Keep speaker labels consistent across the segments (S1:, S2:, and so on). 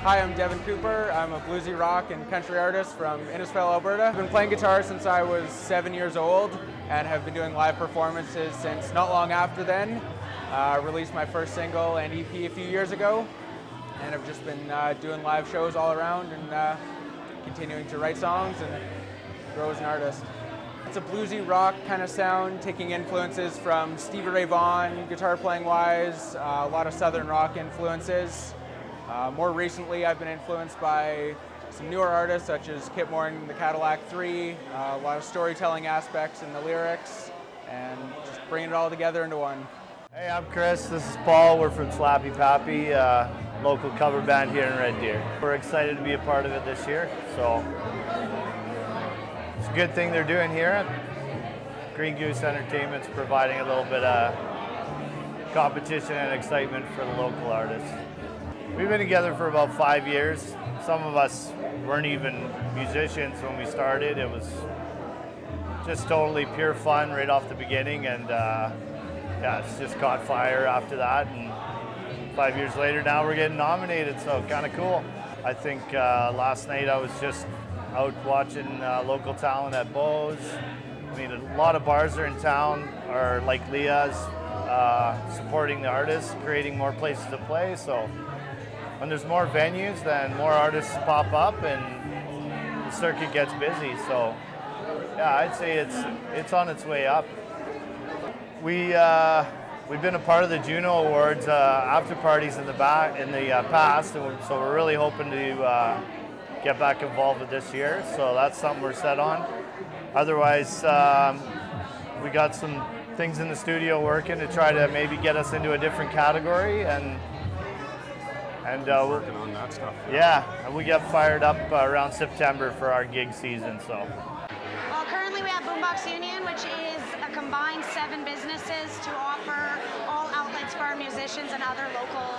S1: Hi, I'm Devin Cooper. I'm a bluesy rock and country artist from Innisfail, Alberta. I've been playing guitar since I was 7 years old and have been doing live performances since not long after then. Released my first single and EP a few years ago, and I've just been doing live shows all around and continuing to write songs and grow as an artist. It's a bluesy rock kind of sound, taking influences from Stevie Ray Vaughan, guitar playing wise, a lot of southern rock influences. More recently, I've been influenced by some newer artists such as Kip Moore and the Cadillac 3, a lot of storytelling aspects in the lyrics, and just bringing it all together into one.
S2: Hey, I'm Chris. This is Paul. We're from Slappy Pappy, local cover band here in Red Deer. We're excited to be a part of it this year, so it's a good thing they're doing here. Green Goose Entertainment's providing a little bit of competition and excitement for the local artists. We've been together for about 5 years. Some of us weren't even musicians when we started. It was just totally pure fun right off the beginning, and yeah, it's just caught fire after that. And 5 years later, now we're getting nominated, so kind of cool. I think last night I was just out watching local talent at Beau's. I mean, a lot of bars are in town, or like Leah's, supporting the artists, creating more places to play. So when there's more venues, then more artists pop up and the circuit gets busy. So yeah, I'd say it's on its way up. We've been a part of the Juno Awards after parties in the past, and so we're really hoping to get back involved with this year. So that's something we're set on. Otherwise, we got some things in the studio working to try to maybe get us into a different category, and
S3: working on that stuff.
S2: Yeah, and we get fired up around September for our gig season. So.
S4: Well, currently we have Boombox Union, which is a combined 7 businesses to offer all outlets for our musicians and other local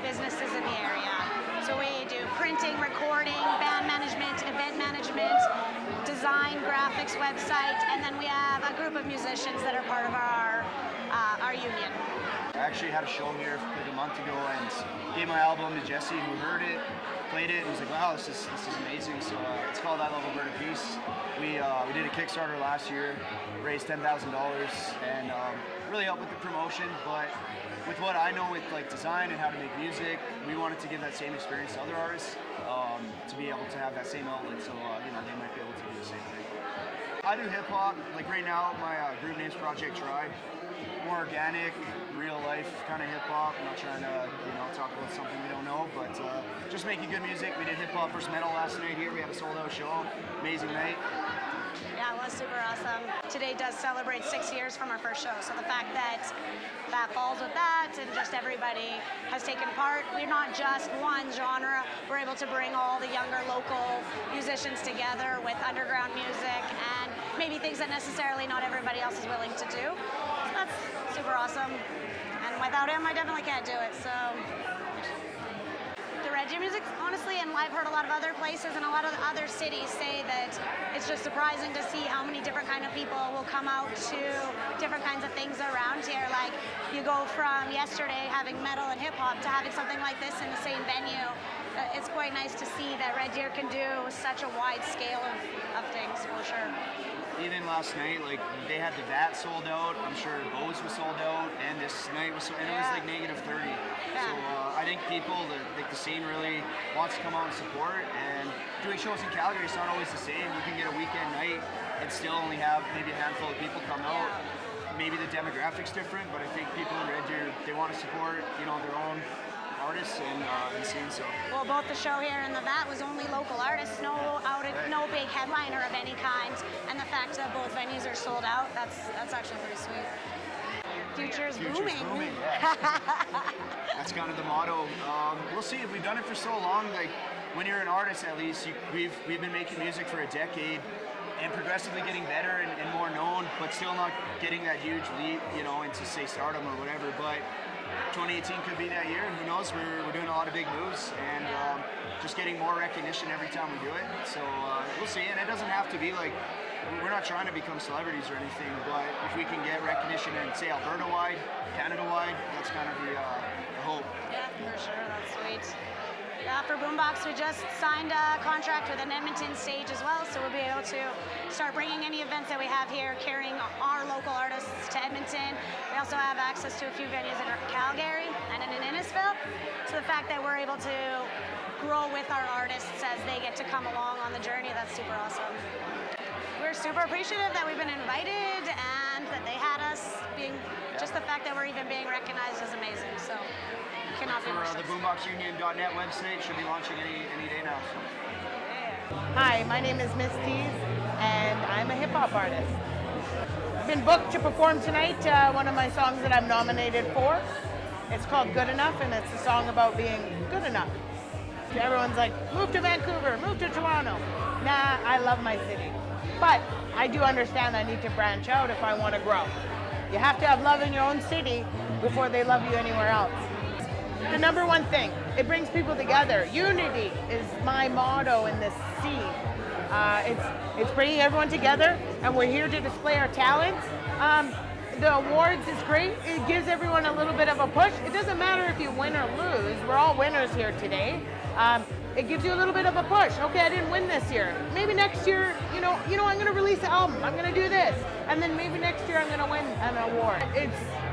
S4: businesses in the area. So we do printing, recording, band management, event management, design, graphics, website, and then we have a group of musicians that are part of our union.
S5: I actually had a show here like a month ago and gave my album to Jesse, who heard it, played it, and was like, wow, this is amazing. So it's called I Love Alberta Peace. We did a Kickstarter last year, raised $10,000, and really helped with the promotion. But with what I know with like design and how to make music, we wanted to give that same experience to other artists, to be able to have that same outlet, so you know, they might be able to do the same thing. I do hip hop. Like right now, my group name's Project Tribe. More organic, real life kind of hip hop. I'm not trying to, talk about something we don't know, but just making good music. We did hip hop versus metal last night here. We had a sold out show. Amazing night.
S4: Yeah, it was super awesome. Today does celebrate 6 years from our first show, so the fact that falls with that and just everybody has taken part. We're not just one genre. We're able to bring all the younger local musicians together with underground music and maybe things that necessarily not everybody else is willing to do. So that's super awesome. And without him, I definitely can't do it, so. The Red Deer music, honestly, and I've heard a lot of other places and a lot of other cities say that it's just surprising to see how many different kind of people will come out to different kinds of things around here. Like, you go from yesterday having metal and hip hop to having something like this in the same venue. It's quite nice to see that Red Deer can do such a wide scale of things, for sure.
S5: Even last night, like they had the VAT sold out. I'm sure Beau's was sold out, and this night was, and it was like -30.
S4: Yeah.
S5: So I think people, the scene really wants to come out and support. And doing shows in Calgary is not always the same. You can get a weekend night and still only have maybe a handful of people come out. Maybe the demographic's different, but I think people in Red Deer, they want to support, their own artists and scene. So.
S4: Well, both the show here and the VAT was only local artists, no big headliner of any kind, and the fact that both venues are sold out, that's actually pretty sweet. Future's booming.
S5: Yeah. That's kind of the motto. We'll see. We've done it for so long. Like when you're an artist, at least we've been making music for a decade. And progressively getting better and more known, but still not getting that huge leap, into say stardom or whatever. But 2018 could be that year, and who knows? We're doing a lot of big moves and just getting more recognition every time we do it. So we'll see. And it doesn't have to be like we're not trying to become celebrities or anything, but if we can get recognition in say Alberta-wide, Canada-wide, that's kind of the hope.
S4: Yeah, for sure. That's sweet. For Boombox, we just signed a contract with an Edmonton stage as well, so we'll be able to start bringing any events that we have here, carrying our local artists to Edmonton. We also have access to a few venues in Calgary and in Innisfil. So the fact that we're able to grow with our artists as they get to come along on the journey, that's super awesome. We're super appreciative that we've been invited and that they had us. Just the fact that we're even being recognized is amazing. So cannot be more
S5: The boomboxunion.net website should be launching any day now. So.
S3: Hi, my name is Miss Tees, and I'm a hip hop artist. I've been booked to perform tonight, one of my songs that I'm nominated for. It's called Good Enough, and it's a song about being good enough. Everyone's like, move to Vancouver, move to Toronto. Nah, I love my city. But I do understand I need to branch out if I want to grow. You have to have love in your own city before they love you anywhere else. The number one thing, it brings people together. Unity is my motto in this scene. It's bringing everyone together, and we're here to display our talents. The awards is great. It gives everyone a little bit of a push. It doesn't matter if you win or lose. We're all winners here today. It gives you a little bit of a push. Okay, I didn't win this year. Maybe next year, you know, I'm going to release an album. I'm going to do this, and then maybe next year I'm going to win an award.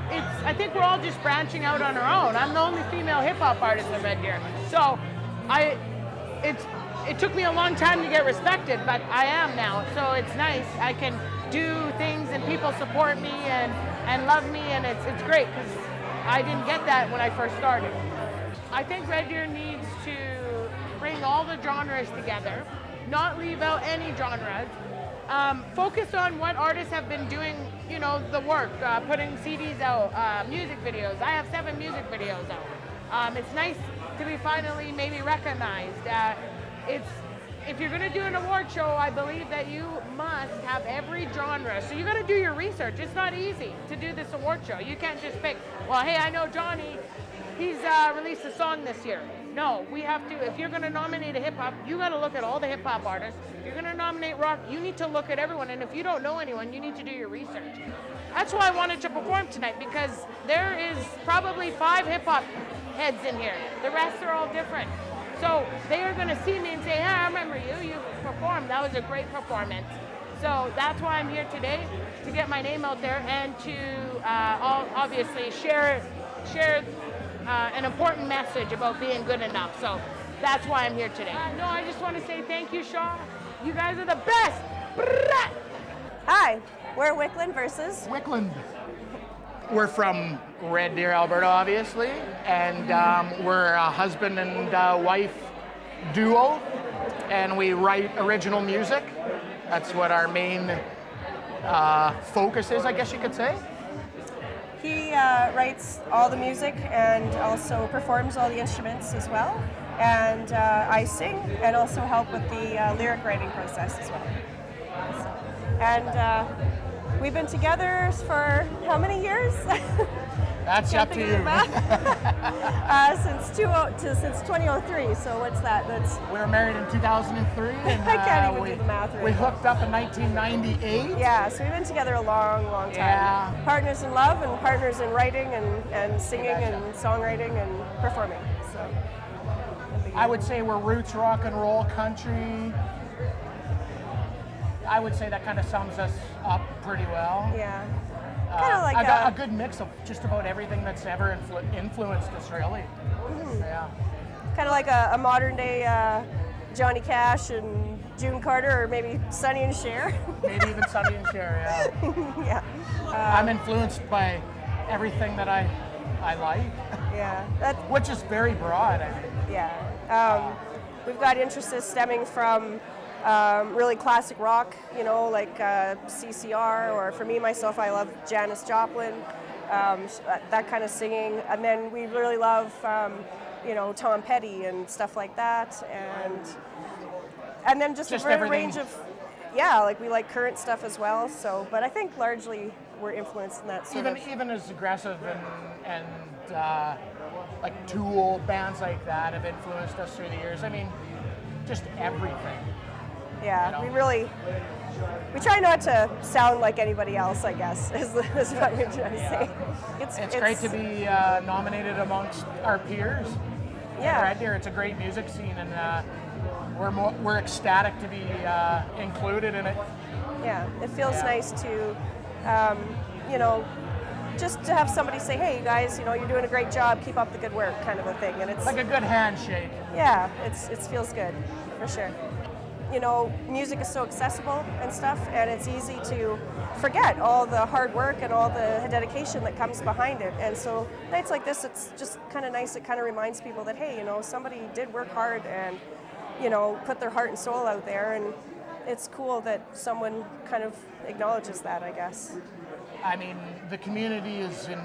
S3: I think we're all just branching out on our own. I'm the only female hip hop artist in Red Deer, so it took me a long time to get respected, but I am now. So it's nice. I can do things and people support me and love me, and it's great because I didn't get that when I first started. I think Red Deer needs to bring all the genres together, not leave out any genres. Focus on what artists have been doing, you know, the work, putting CDs out, music videos. I have 7 music videos out. It's nice to be finally maybe recognized. If you're gonna do an award show, I believe that you must have every genre. So you gotta do your research. It's not easy to do this award show. You can't just pick, well, hey, I know Johnny, he's released a song this year. No, we have to, if you're gonna nominate a hip hop, you gotta look at all the hip hop artists. If you're gonna nominate rock, you need to look at everyone. And if you don't know anyone, you need to do your research. That's why I wanted to perform tonight, because there is probably 5 hip hop heads in here. The rest are all different. So they are gonna see me and say, hey, I remember you performed, that was a great performance. So that's why I'm here today, to get my name out there and to obviously share an important message about being good enough. So that's why I'm here today. No, I just want to say thank you, Shaw. You guys are the best.
S6: Hi, we're Wickland versus
S7: Wickland. We're from Red Deer, Alberta, obviously, and we're a husband and wife duo, and we write original music. That's what our main focus is, I guess you could say.
S6: He writes all the music and also performs all the instruments as well. And I sing and also help with the lyric writing process as well. And we've been together for how many years?
S7: That's up to you.
S6: Since 2003. So what's that?
S7: We were married in 2003. And,
S6: I can't even do the math right
S7: we
S6: now.
S7: hooked up in 1998.
S6: Yeah, so we've been together a long, long time.
S7: Yeah.
S6: Partners in love and partners in writing and singing and songwriting and performing. So
S7: I would say we're roots rock and roll country. I would say that kind of sums us up pretty well.
S6: yeah, kind of like
S7: a good mix of just about everything that's ever influenced us, really. Yeah.
S6: kind of like a modern day Johnny Cash and June Carter, or maybe Sonny and Cher.
S7: Maybe even Sonny and Cher, yeah.
S6: Yeah,
S7: I'm influenced by everything that I like,
S6: yeah, that's
S7: which is very broad, I think.
S6: yeah. We've got interests stemming from really classic rock, you know, like CCR, or for me, myself, I love Janis Joplin, that kind of singing. And then we really love, you know, Tom Petty and stuff like that. And then just a very
S7: everything.
S6: range of, yeah, like we like current stuff as well. So, but I think largely we're influenced in that sort of.
S7: Even as aggressive and like Tool, bands like that have influenced us through the years. I mean, just everything.
S6: Yeah,
S7: you know?
S6: we try not to sound like anybody else, I guess, is what we're trying to say.
S7: It's great to be nominated amongst our peers.
S3: Yeah.
S7: Red Deer. It's a great music scene, and we're ecstatic to be included in it.
S6: Yeah, it feels
S7: Yeah.
S6: nice to, just to have somebody say, hey, you guys, you're doing a great job, keep up the good work, kind of a thing. And it's
S7: Like a good handshake.
S6: yeah, it feels good, for sure. Music is so accessible and stuff, and it's easy to forget all the hard work and all the dedication that comes behind it. And so nights like this, it's just kind of nice. It kind of reminds people that, hey, somebody did work hard and, put their heart and soul out there. And it's cool that someone kind of acknowledges that, I guess.
S7: I mean, the community is in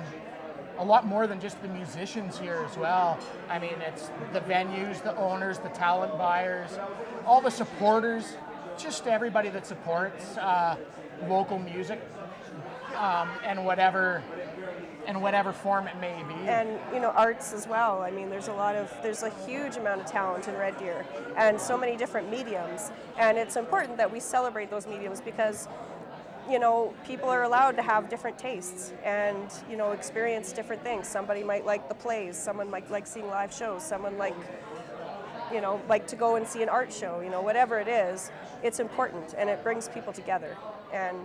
S7: a lot more than just the musicians here as well. I mean, it's the venues, the owners, the talent buyers, all the supporters, just everybody that supports local music and whatever form it may be.
S6: And arts as well. I mean, there's a huge amount of talent in Red Deer, and so many different mediums. And it's important that we celebrate those mediums because people are allowed to have different tastes and experience different things. Somebody might like the plays, someone might like seeing live shows, someone like to go and see an art show. Whatever it is, it's important and it brings people together. And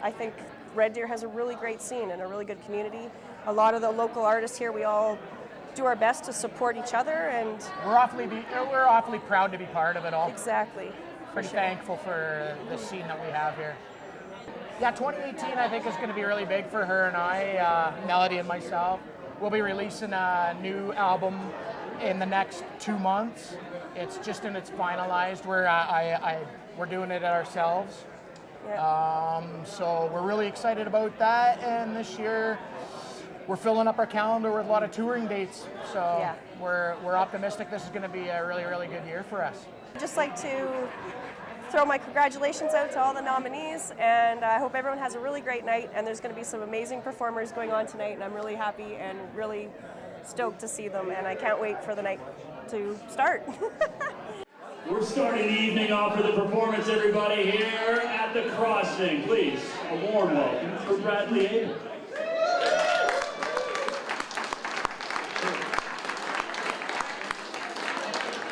S6: I think Red Deer has a really great scene and a really good community. A lot of the local artists here, we all do our best to support each other, and
S7: we're awfully proud to be part of it all.
S6: exactly.
S7: Pretty thankful for the scene that we have here. Yeah, 2018 I think is going to be really big for her and I, Melody and myself. We'll be releasing a new album in the next 2 months. It's just in its finalized. We're doing it ourselves.
S6: Yeah.
S7: So we're really excited about that, and this year we're filling up our calendar with a lot of touring dates. So
S6: Yeah.
S7: we're optimistic this is going to be a really, really good year for us.
S6: I'd just like to throw my congratulations out to all the nominees, and I hope everyone has a really great night. And there's going to be some amazing performers going on tonight, and I'm really happy and really stoked to see them, and I can't wait for the night to start.
S8: We're starting the evening off with a performance, everybody, here at the Crossing. Please, a warm welcome for Bradley Abel.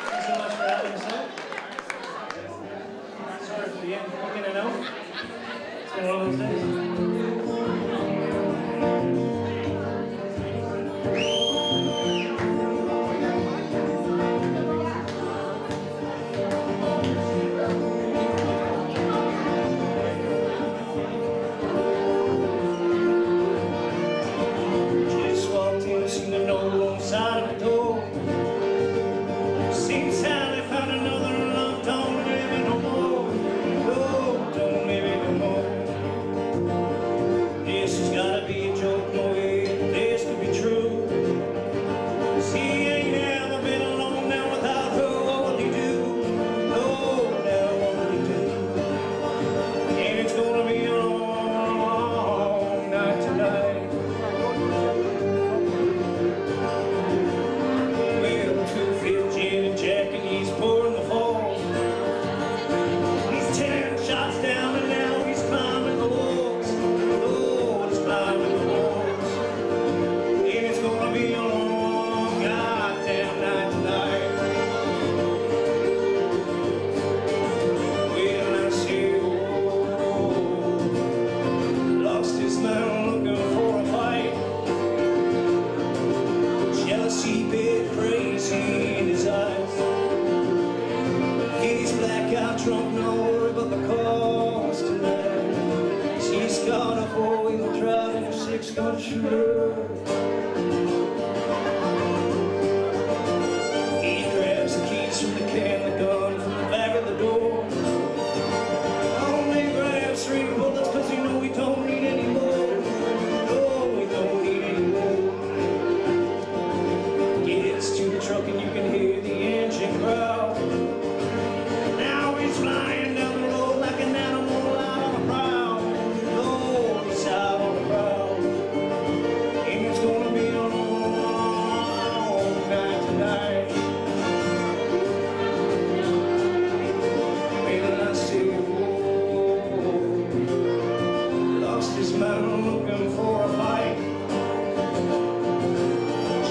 S8: Thanks so much for having us out. Sorry for the end, looking it out. It's been one of those days.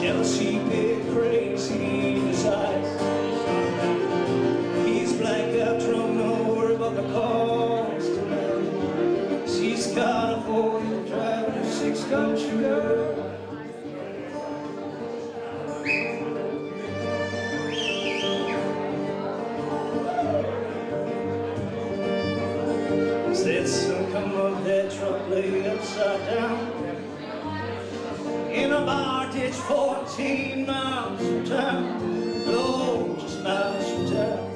S9: Jealousy, bit crazy. a bar ditch 14 miles from town. Oh, just miles from town.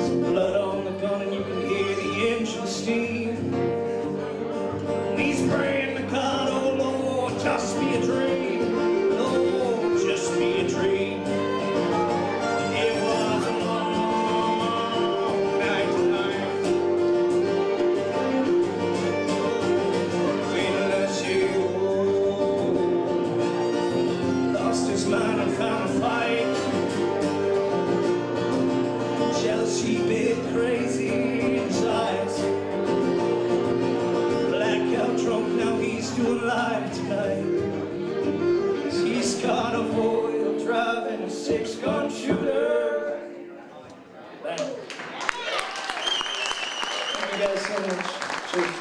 S9: Some blood on the gun and you can hear the engine steam. And he's praying to God, oh Lord, just be a dream. Lord, just be a dream. It was a long night tonight. When Leslie lost his mind and found a fight. Jealousy bit crazy inside. Blackout drunk, now he's doing live tonight. He's got a four-wheel drive and a 6-gun shooter. Thank you. Thank you guys so much. Cheers.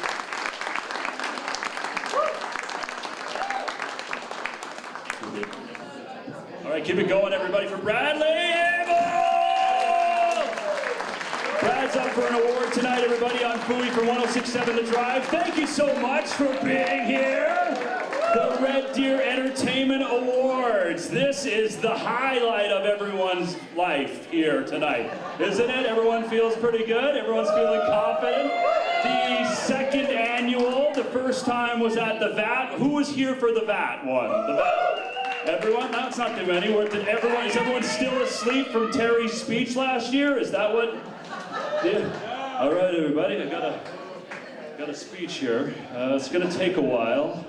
S8: All right, keep it going, everybody, for Bradley Abel! Brad's up for an award tonight, everybody, on Fooey for 106.7 The Drive. Thank you so much for being here. The Red Deer Entertainment Awards. This is the highlight of everyone's life here tonight, isn't it? Everyone feels pretty good. Everyone's feeling confident. The second annual, the first time was at the VAT. Who was here for the VAT one? The VAT? Everyone? No, it's not too many. Is everyone still asleep from Terry's speech last year? Is that what? Yeah. All right, everybody. I got a speech here. It's gonna take a while.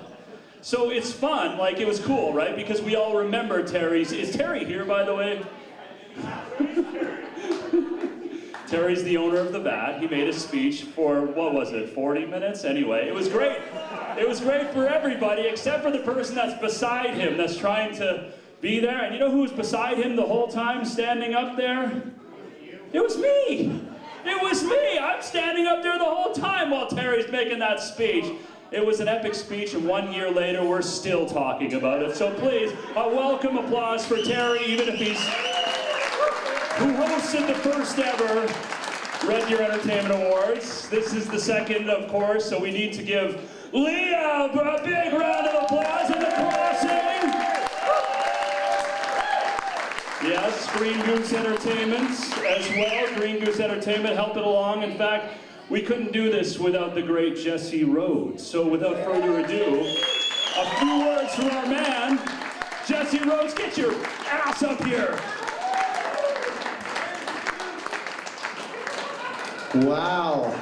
S8: So it's fun. Like, it was cool, right? Because we all remember Terry's. Is Terry here, by the way? Terry's the owner of the VAT. He made a speech for, what was it, 40 minutes? Anyway, it was great. It was great for everybody except for the person that's beside him, that's trying to be there. And you know who was beside him the whole time, standing up there? It was me. It was me. I'm standing up there the whole time while Terry's making that speech. It was an epic speech, and 1 year later, we're still talking about it. So please, a welcome applause for Terry, even if he's who hosted the first ever Red Deer Entertainment Awards. This is the second, of course, so we need to give Leah a big round of applause in the crossing. Yes, Green Goose Entertainment as well. Green Goose Entertainment helped it along. In fact, we couldn't do this without the great Jesse Rhodes. So without further ado, a few words from our man, Jesse Rhodes. Get your ass up here.
S10: Wow.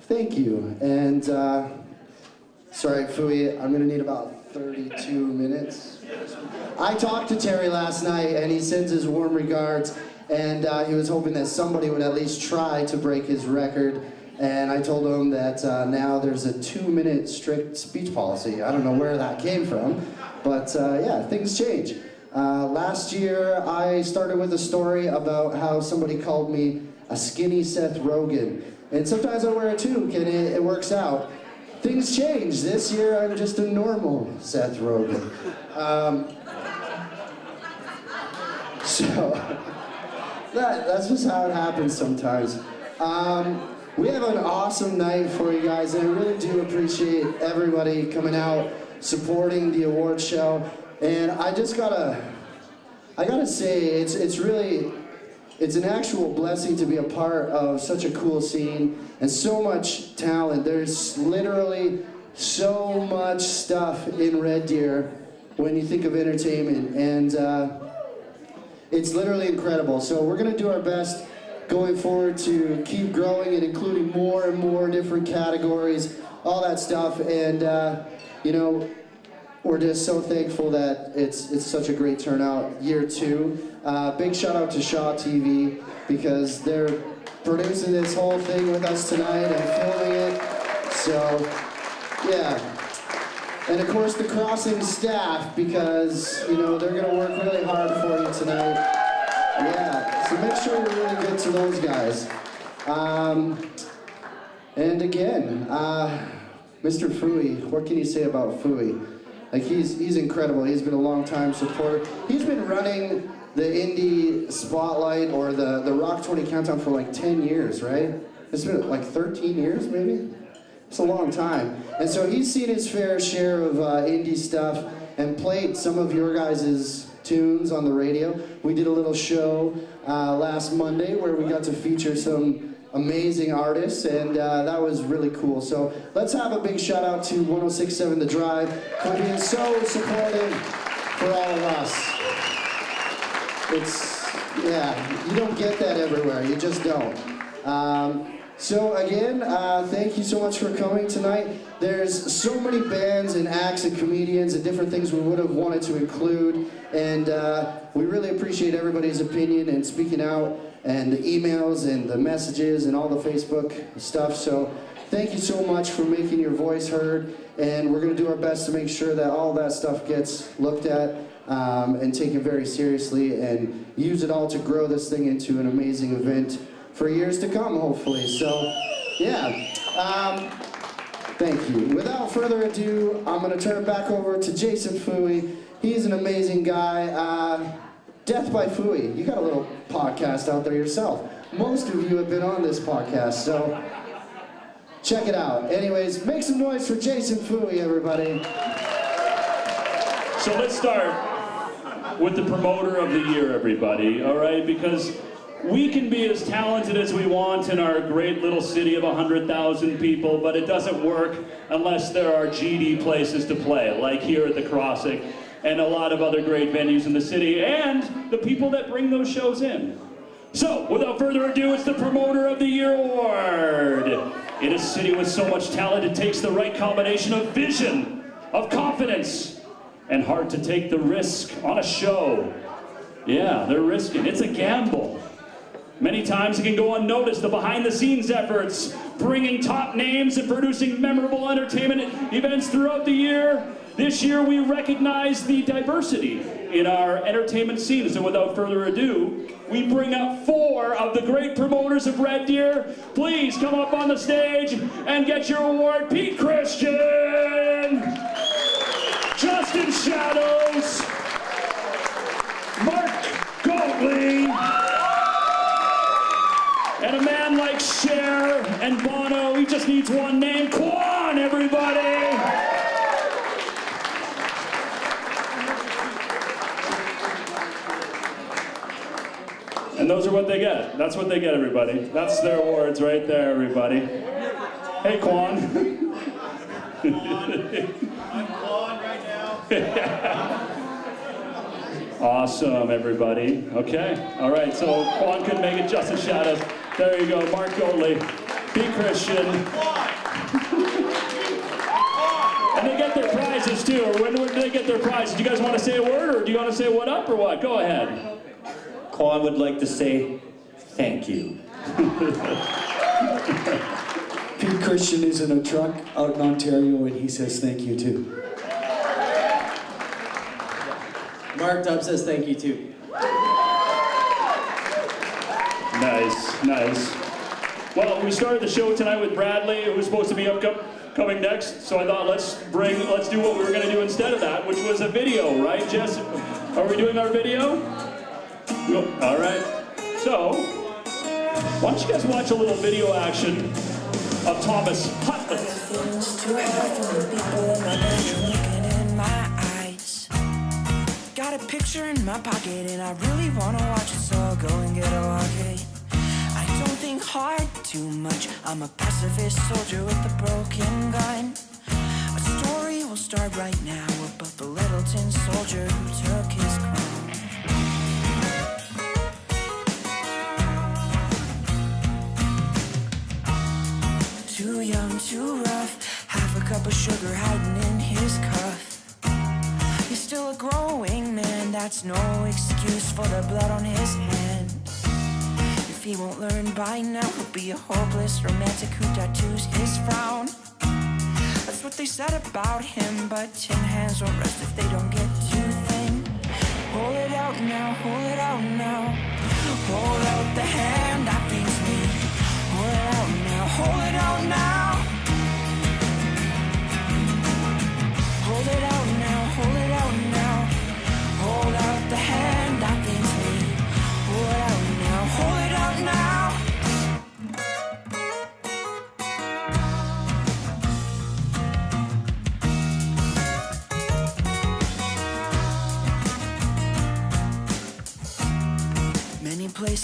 S10: Thank you. And sorry, Fooey, I'm gonna need about 32 minutes. I talked to Terry last night and he sends his warm regards, and he was hoping that somebody would at least try to break his record. And I told him that now there's a 2-minute strict speech policy. I don't know where that came from, but yeah, things change. Last year, I started with a story about how somebody called me a skinny Seth Rogen. And sometimes I wear a toque and it works out. Things change. This year, I'm just a normal Seth Rogen. So, that's just how it happens sometimes. We have an awesome night for you guys, and I really do appreciate everybody coming out, supporting the award show. And I gotta say, it's an actual blessing to be a part of such a cool scene and so much talent. There's literally so much stuff in Red Deer when you think of entertainment, and it's literally incredible. So we're gonna do our best going forward to keep growing and including more and more different categories, all that stuff. And you know, we're just so thankful that it's such a great turnout. Year 2. Big shout out to Shaw TV because they're producing this whole thing with us tonight and filming it. So, yeah. And of course the Crossing staff, because you know they're gonna work really hard for you tonight. Yeah, so make sure you're really good to those guys. And again, Mr. Fooey, what can you say about Fooey? Like he's incredible. He's been a long time supporter. He's been running the Indie Spotlight or the Rock 20 Countdown for like 10 years, right? It's been like 13 years maybe? It's a long time. And so he's seen his fair share of indie stuff and played some of your guys' tunes on the radio. We did a little show last Monday where we got to feature some amazing artists, and that was really cool. So let's have a big shout out to 106.7 The Drive for being so supportive for all of us. Yeah, you don't get that everywhere, you just don't. So again, thank you so much for coming tonight. There's so many bands and acts and comedians and different things we would have wanted to include, and we really appreciate everybody's opinion and speaking out, and the emails and the messages and all the Facebook stuff. So thank you so much for making your voice heard, and we're going to do our best to make sure that all that stuff gets looked at and taken very seriously, and use it all to grow this thing into an amazing event for years to come, hopefully. So, yeah, thank you. Without further ado, I'm going to turn it back over to Jason Fooey. He's an amazing guy. Death by Fooey. You got a little podcast out there yourself. Most of you have been on this podcast, so check it out. Anyways, make some noise for Jason Fooey, everybody.
S8: So let's start with the promoter of the year, everybody, all right? Because we can be as talented as we want in our great little city of 100,000 people, but it doesn't work unless there are GD places to play, like here at the Crossing, and a lot of other great venues in the city, and the people that bring those shows in. So, without further ado, it's the Promoter of the Year Award. In a city with so much talent, it takes the right combination of vision, of confidence, and heart to take the risk on a show. Yeah, they're risking. It's a gamble. Many times it can go unnoticed, the behind-the-scenes efforts, bringing top names and producing memorable entertainment events throughout the year. This year we recognize the diversity in our entertainment scene. So without further ado, we bring up 4 of the great promoters of Red Deer. Please come up on the stage and get your award. Pete Christian, Justin Shadows, Mark Goatley, and a man like Cher and Bono, he just needs one name, Quan, everybody! And those are what they get. That's what they get, everybody. That's their awards right there, everybody. Hey, Quan.
S11: I'm Quan right now.
S8: Awesome, everybody. Okay, all right, so Quan couldn't make it, Justin Shadows. There you go, Mark Goatley, Pete Christian. And they get their prizes too, or when do they get their prizes? Do you guys want to say a word, or do you want to say what up, or what? Go ahead.
S11: Quan would like to say thank you.
S12: Pete Christian is in a truck out in Ontario, and he says thank you too.
S13: Mark Dubb says thank you too.
S8: Nice, nice. Well, we started the show tonight with Bradley, who was supposed to be coming next, so I thought let's do what we were going to do instead of that, which was a video, right, Jess? Are we doing our video? All right. So, why don't you guys watch a little video action of Thomas Hutland.
S14: Got a picture in my pocket and I really wanna watch it, so I'll go and get a walkie. I don't think hard too much, I'm a pacifist soldier with a broken gun. A story will start right now about the little tin soldier who took his crown. Too young, too rough, half a cup of sugar hiding in his cuff. He's still a growing man, that's no excuse for the blood on his hand. If he won't learn by now, he'll be a hopeless romantic who tattoos his frown. That's what they said about him, but tin hands won't rest if they don't get too thin. Hold it out now, hold it out now. Hold out the hand that feeds me. Hold it out now, hold it out now. Hold it out now, hold it out now. Hold out the hand that feeds me. Hold it out now, hold it out now.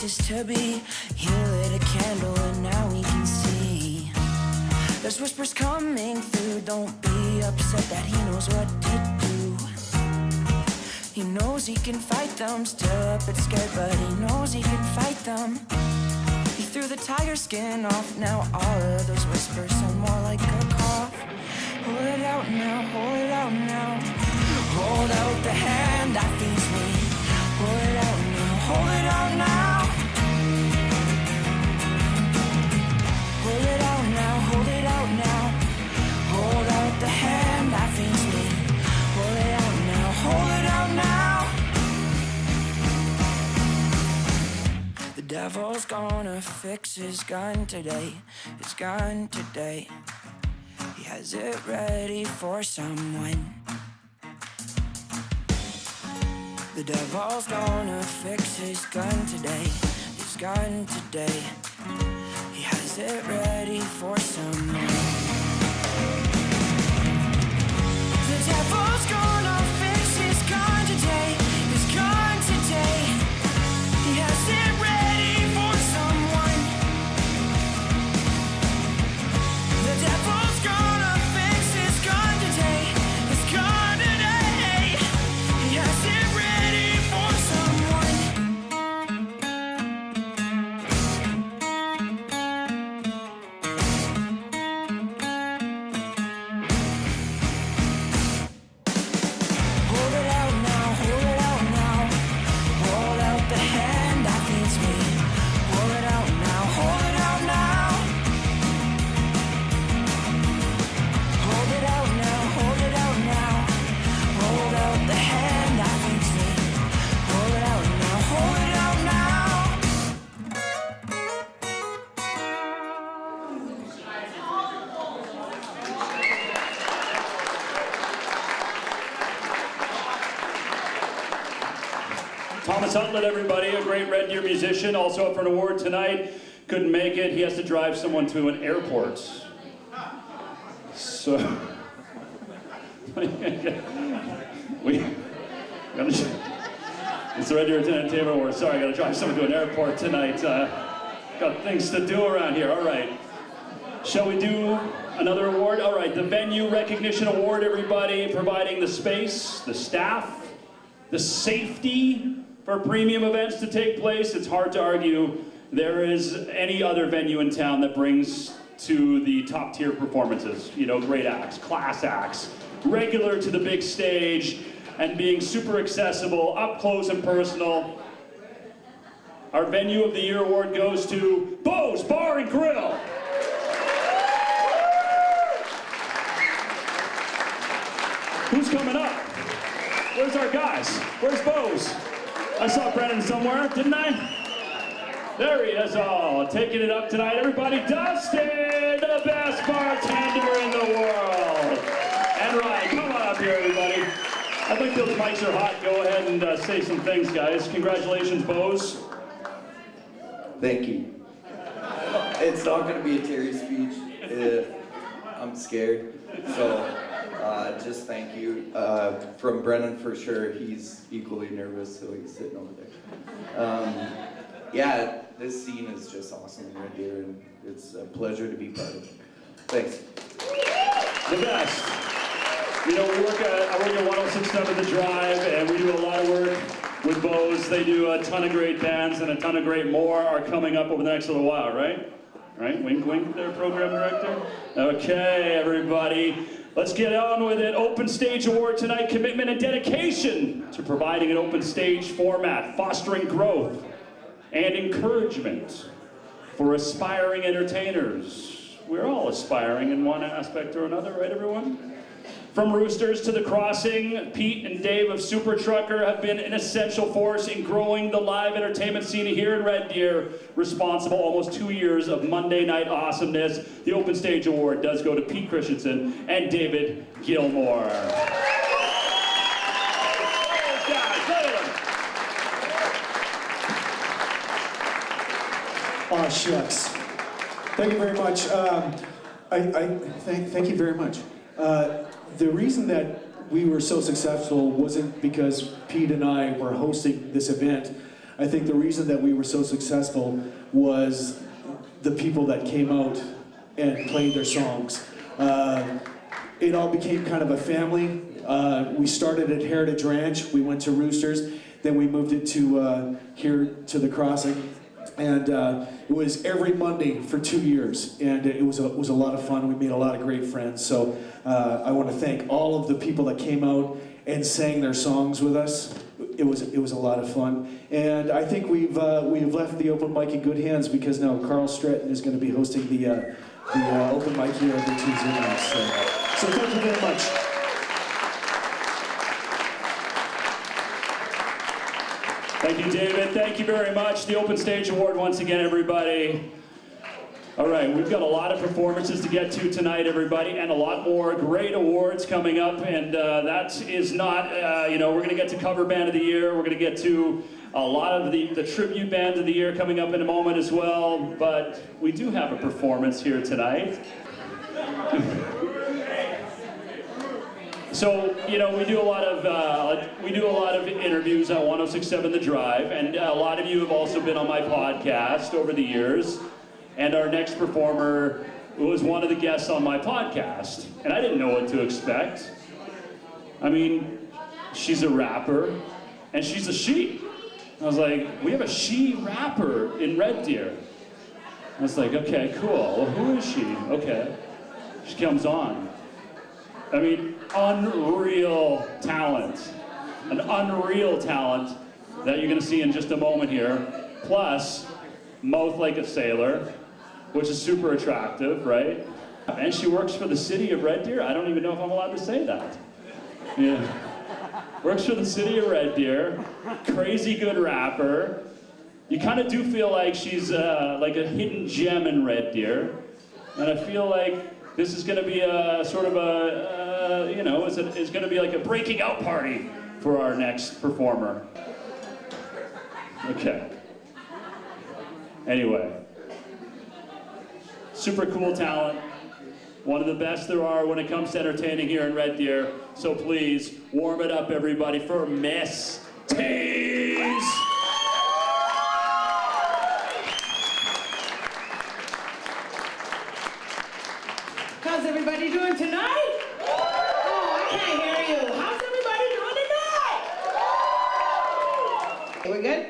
S14: places to be. He lit a candle and now we can see. There's whispers coming through. Don't be upset that he knows what to do. He knows he can fight them. Still a bit scared, but he knows he can fight them. He threw the tiger skin off. Now all of those whispers sound more like a cough. Hold it out now, hold it out now. Hold out the hand that feeds me. Hold it out now, hold it out now. Hold it out now, hold it out now. Hold out the hand that feeds me. Hold it out now, hold it out now. The devil's gonna fix his gun today. His gun today. He has it ready for someone. The devil's gonna fix his gun today. His gun today. He has it ready for someone. The devil's gonna fix his gun today. His gun today. He has it ready for someone. The devil's gonna fix his gun today. His gun today. He has it ready for someone. Hold it out now, hold it out now. Hold out the hand that feeds me. Hold it out now, hold it out now. Hold it out now, hold it out now. Hold out the hand that feeds me. Hold it out now, hold it out now.
S8: Thomas Huntlet, everybody, a great Red Deer musician, also up for an award tonight. Couldn't make it. He has to drive someone to an airport. So, it's the Red Deer Entertainment Award. Sorry, I got to drive someone to an airport tonight. Got things to do around here. All right. Shall we do another award? All right, the Venue Recognition Award, everybody, providing the space, the staff, the safety for premium events to take place. It's hard to argue there is any other venue in town that brings to the top tier performances. You know, great acts, class acts, regular to the big stage, and being super accessible, up close and personal. Our Venue of the Year award goes to Bo's Bar and Grill. Who's coming up? Where's our guys? Where's Bo's? I saw Brennan somewhere, didn't I? There he is. Oh, taking it up tonight, everybody. Dustin, the best bartender in the world. And Ryan, come on up here, everybody. I think those mics are hot. Go ahead and say some things, guys. Congratulations, Bo's.
S15: Thank you. It's not going to be a Terry speech. I'm scared. So just thank you. From Brennan for sure. He's equally nervous, so he's sitting over there. Yeah, this scene is just awesome in Red Deer, and it's a pleasure to be part of it. Thanks.
S8: The best. You know, I work at 106.7 The Drive, and we do a lot of work with Bo's. They do a ton of great bands, and a ton of great more are coming up over the next little while, right? Right? Wink, wink there, program director. Okay, everybody. Let's get on with it. Open Stage Award tonight, commitment and dedication to providing an open stage format, fostering growth and encouragement for aspiring entertainers. We're all aspiring in one aspect or another, right, everyone? From Roosters to The Crossing, Pete and Dave of Super Trucker have been an essential force in growing the live entertainment scene here in Red Deer, responsible almost 2 years of Monday night awesomeness. The Open Stage Award does go to Pete Christensen and David Gilmore.
S12: Oh, shucks. Thank you very much. Thank you very much. The reason that we were so successful wasn't because Pete and I were hosting this event. I think the reason that we were so successful was the people that came out and played their songs. It all became kind of a family. We started at Heritage Ranch, we went to Roosters, then we moved it to here to the Crossing. And it was every Monday for 2 years, and it was a lot of fun. We made a lot of great friends. So I want to thank all of the people that came out and sang their songs with us. It was a lot of fun, and I think we've left the open mic in good hands because now Carl Stratton is going to be hosting the open mic here every Tuesday night. So thank you very much.
S8: Thank you, David. Thank you very much. The Open Stage Award once again, everybody. All right, we've got a lot of performances to get to tonight, everybody, and a lot more great awards coming up. And that is not, we're going to get to Cover Band of the Year. We're going to get to a lot of the Tribute Band of the Year coming up in a moment as well. But we do have a performance here tonight. So, we do a lot of interviews on 106.7 The Drive, and a lot of you have also been on my podcast over the years. And our next performer was one of the guests on my podcast, and I didn't know what to expect. I mean, she's a rapper, and she's a she. I was like, we have a she rapper in Red Deer. I was like, okay, cool. Well, who is she? Okay. She comes on. I mean, unreal talent. An unreal talent that you're going to see in just a moment here. Plus, mouth like a sailor, which is super attractive, right? And she works for the city of Red Deer. I don't even know if I'm allowed to say that. Yeah. Works for the city of Red Deer. Crazy good rapper. You kind of do feel like she's like a hidden gem in Red Deer. And I feel like this is going to be a sort of a, it's going to be like a breaking out party for our next performer. Okay. Anyway. Super cool talent. One of the best there are when it comes to entertaining here in Red Deer. So please, warm it up, everybody, for Miss Tease.
S3: How's everybody doing tonight? Oh, I can't hear you. How's everybody doing tonight? We good?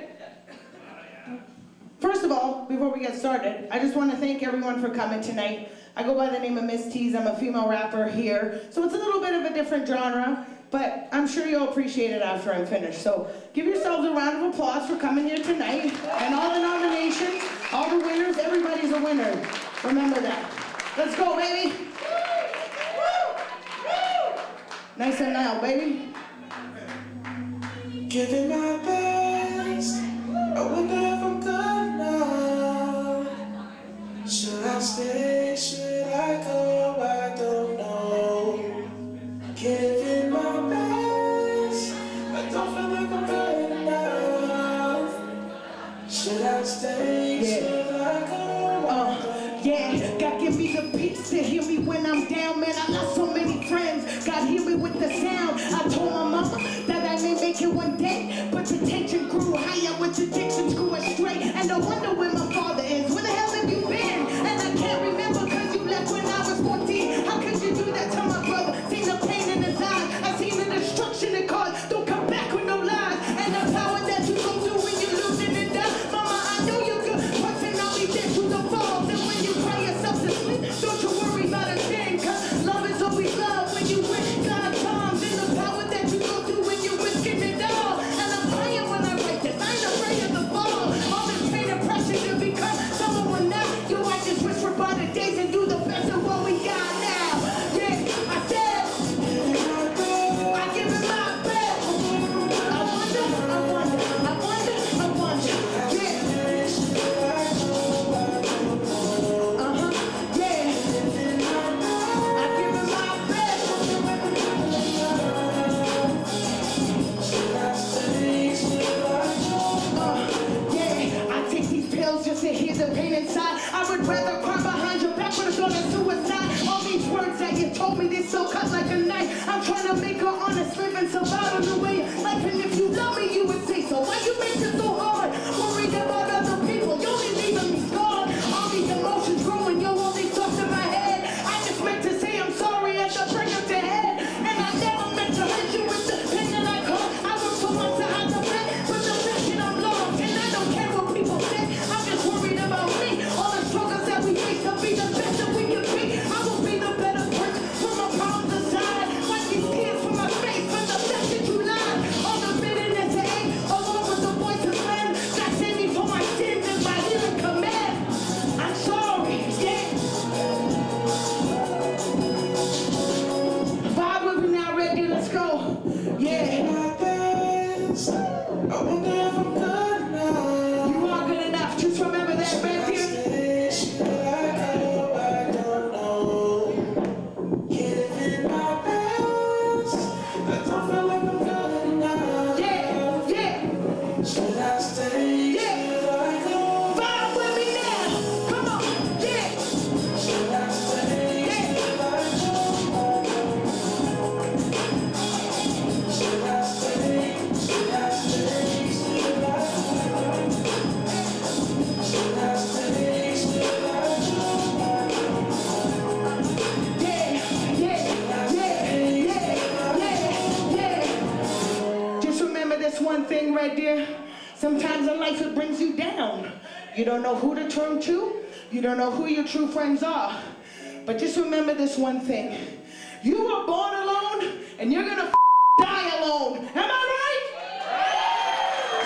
S3: First of all, before we get started, I just want to thank everyone for coming tonight. I go by the name of Miss Tease. I'm a female rapper here. So it's a little bit of a different genre, but I'm sure you'll appreciate it after I'm finished. So give yourselves a round of applause for coming here tonight. And all the nominations, all the winners, everybody's a winner. Remember that. Let's go, baby. Nice and loud, baby.
S9: Giving my best, I wonder if I'm good now. Should I stay, should I go, I don't know. Giving my best, I don't feel like I'm good enough. Should I stay, should I go,
S3: Yeah, God give me the peace to hear me when I'm down, man. I lost so many friends, God hear me with the sound. I told my mama that I may make it one day, but the tension grew higher with addictions grew astray. And I wonder where my father is, where the hell have you been? And I can't remember cause you left when I was 14. How could you do that to my brother? Seen the pain in his eyes, I seen the destruction it caused. Don't come back with no lies, and the power that you go through when you lose it and die. Mama, I know you're good, person I'll be there through the falls. And when you cry yourself to sleep, don't you worry about a thing, cause love is always love when you win God times. And the power that you go through when you're risking it all. And I'm crying when I write this, I ain't afraid of the fall. All this pain and pressure to become someone now. You might just wish for better days and do the best of what we got now. Yeah, I said, I give it my best. I wonder, yeah. Just to hear the pain inside. I would rather cry behind your back when it's on a suicide. All these words that you told me, they so cut like a knife. I'm trying to make an honest living, survive on the way of life. And if you love me, you would say so. Why you make it so hard?
S16: thing, Red Deer. Sometimes in life it brings you down. You don't know who to turn to. You don't know who your true friends are. But just remember this one thing. You were born alone, and you're gonna die alone. Am I right?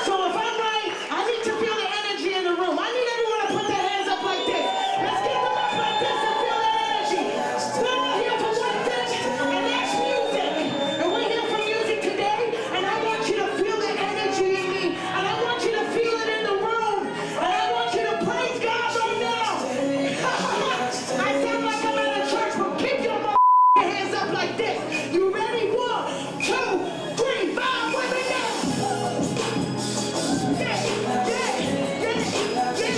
S16: So if I'm right, I need to feel the energy in the room. I need everyone to put their hands up like this. Let's get them up like this and feel the energy. We're all here for one thing, and that's music. And we're here for music today, and I want you to feel the energy in me, and I want you to feel it in the room, and I want you to praise God right now. I sound like I'm at a church, but keep your hands up like this. You ready? 1, 2, 3, 5, with me now. Yeah, yeah, yeah, yeah.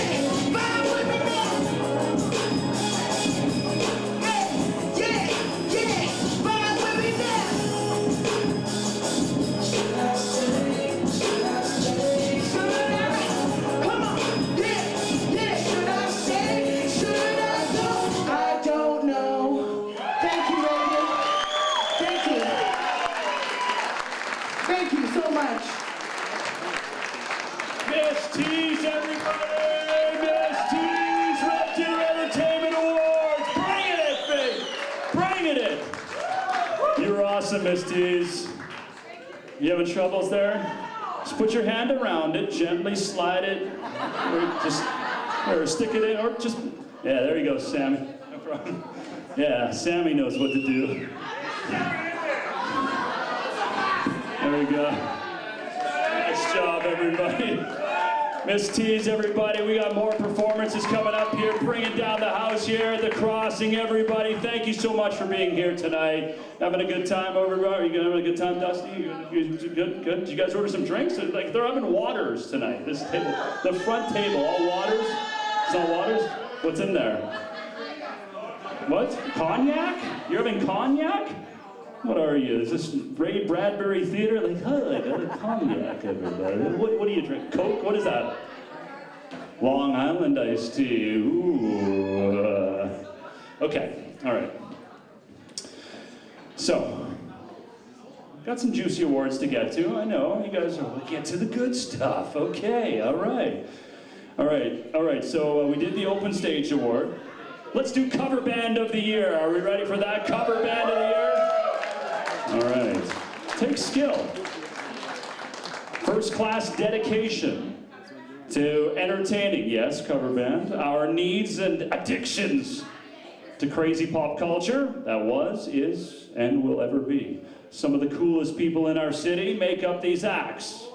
S16: 5 with me now. Yeah, yeah, yeah. 5 with me now. Should I? Come on. Yeah, yeah. Should I stay? Should I go? I don't know. Thank you, Radio. Thank you. Thank you so much.
S8: Miss T's, everybody! Miss T's Red Deer Entertainment Awards! Bringing it, babe! Bringing it! You're awesome, Miss T's. You having troubles there? Just put your hand around it, gently slide it, or stick it in, or just, yeah, there you go, Sammy. No problem. Yeah, Sammy knows what to do. There we go. Nice job, everybody. Miss T's, everybody. We got more performances coming up here, bringing down the house here at the Crossing, everybody. Thank you so much for being here tonight. Having a good time over there? Are you having a good time, Dusty? You good? Good? Did you guys order some drinks? Like, they're having waters tonight. This table, the front table, all waters? It's all waters? What's in there? What? Cognac? You're having cognac? What are you? Is this Ray Bradbury Theater? Like, oh, I got a cognac, everybody. What do you drink? Coke? What is that? Long Island iced tea. Ooh. Okay, all right. So, got some juicy awards to get to. I know, you guys are, get to the good stuff. Okay, all right. All right, so we did the Open Stage Award. Let's do Cover Band of the Year. Are we ready for that? Cover Band of the Year? All right. Take skill. First class dedication to entertaining, yes, cover band, our needs and addictions to crazy pop culture, that was, is, and will ever be. Some of the coolest people in our city make up these acts.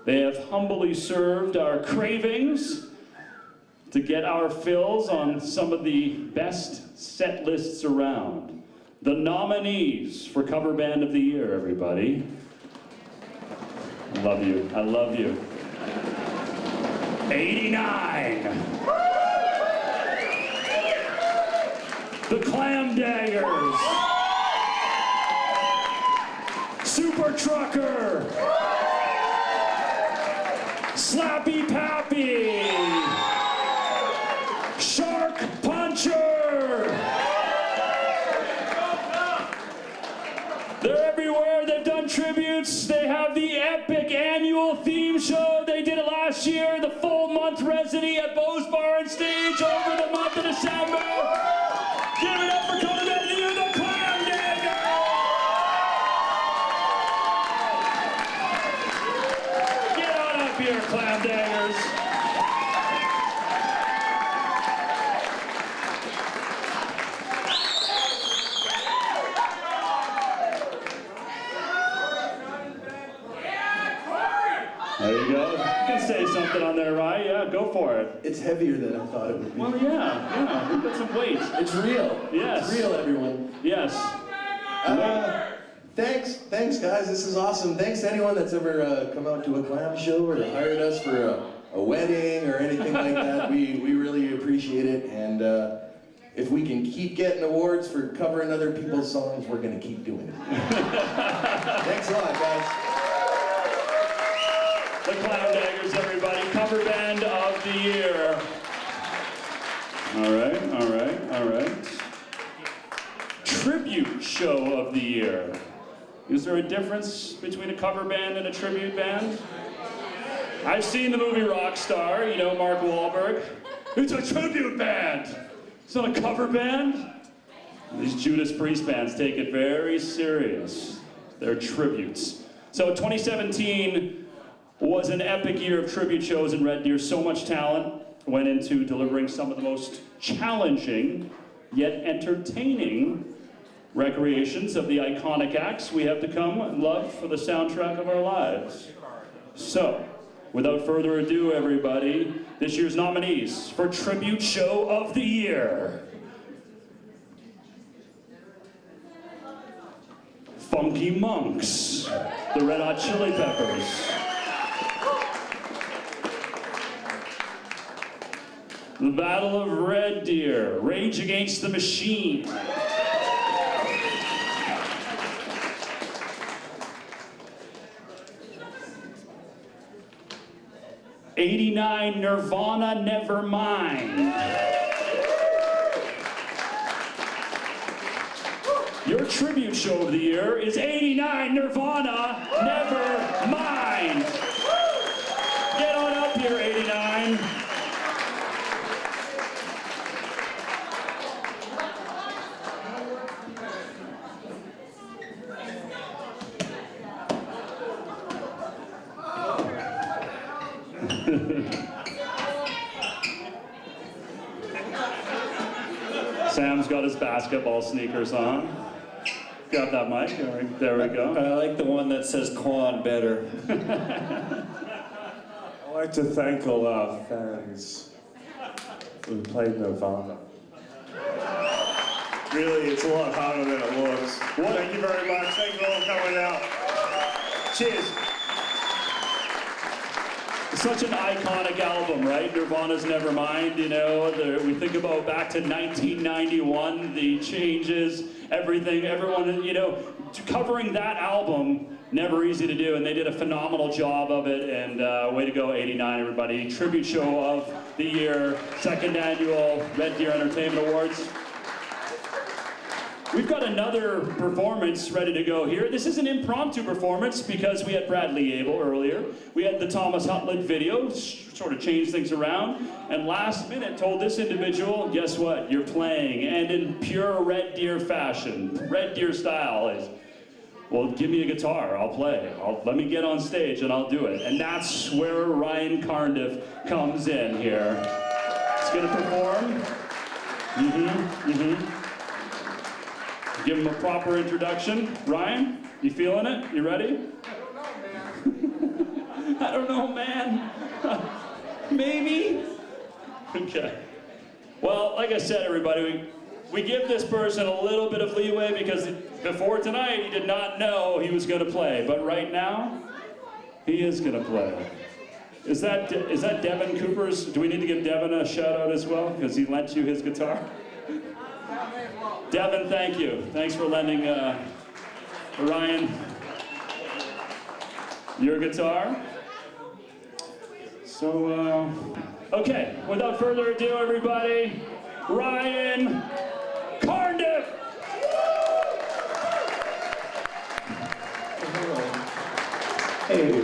S8: They have humbly served our cravings to get our fills on some of the best set lists around. The nominees for Cover Band of the Year, everybody. I love you. I love you. 89. The Clam Daggers. Super Trucker. Slappy Pappy. Shark Puncher. They're everywhere. They've done tributes. They have the epic annual theme show. They did it last year, the full month residency at Beau's Bar and Stage over the month of December. Give it up for Cover Band of the Year, the Clam Daggers! Get on up here, Clam Daggers. There you go. You can say something on there, right? Yeah, go for it.
S17: It's heavier than I thought it would be.
S8: Well, yeah, we've got some weight.
S17: It's real.
S8: Yes.
S17: It's real, everyone.
S8: Yes.
S17: Thanks, guys. This is awesome. Thanks to anyone that's ever come out to a clam show or hired us for a wedding or anything like that. We really appreciate it. And if we can keep getting awards for covering other people's songs, we're going to keep doing it. Thanks a lot, guys.
S8: The Clam Daggers, everybody. Cover Band of the Year. All right. Tribute Show of the Year. Is there a difference between a cover band and a tribute band? I've seen the movie Rockstar, you know, Mark Wahlberg. It's a tribute band. It's not a cover band. These Judas Priest bands take it very serious. They're tributes. So 2017 was an epic year of tribute shows in Red Deer. So much talent went into delivering some of the most challenging yet entertaining recreations of the iconic acts we have become and love for the soundtrack of our lives. So, without further ado, everybody, this year's nominees for Tribute Show of the Year. Funky Monks, the Red Hot Chili Peppers. The Battle of Red Deer, Rage Against the Machine. '89 Nirvana, Nevermind. Your tribute show of the year is '89 Nirvana, Nevermind. Get on up here, '89. Sam's got his basketball sneakers on. Grab that mic. There we go.
S11: I like the one that says Quan better.
S18: I'd like to thank all our fans who played Nirvana. Really, it's a lot harder than it looks. Thank you very much. Thank you all for coming out. Cheers.
S8: Such an iconic album, right? Nirvana's Nevermind, you know, we think about back to 1991, the changes, everything, everyone, you know, covering that album, never easy to do, and they did a phenomenal job of it, and way to go, '89, everybody. Tribute show of the year, second annual Red Deer Entertainment Awards. We've got another performance ready to go here. This is an impromptu performance because we had Bradley Abel earlier. We had the Thomas Hutland video, sort of changed things around. And last minute told this individual, guess what, you're playing. And in pure Red Deer fashion, Red Deer style is, well, give me a guitar, I'll play. Let me get on stage and I'll do it. And that's where Ryan Carndiff comes in here. He's gonna perform. Give him a proper introduction. Ryan, you feeling it? You ready? I don't know, man. Maybe? Okay. Well, like I said, everybody, we give this person a little bit of leeway because before tonight, he did not know he was going to play. But right now, he is going to play. Is that Devin Cooper's? Do we need to give Devin a shout out as well? Because he lent you his guitar? Devin, thank you. Thanks for lending Ryan your guitar. So, okay, without further ado, everybody, Ryan Carndiff.
S18: Hey.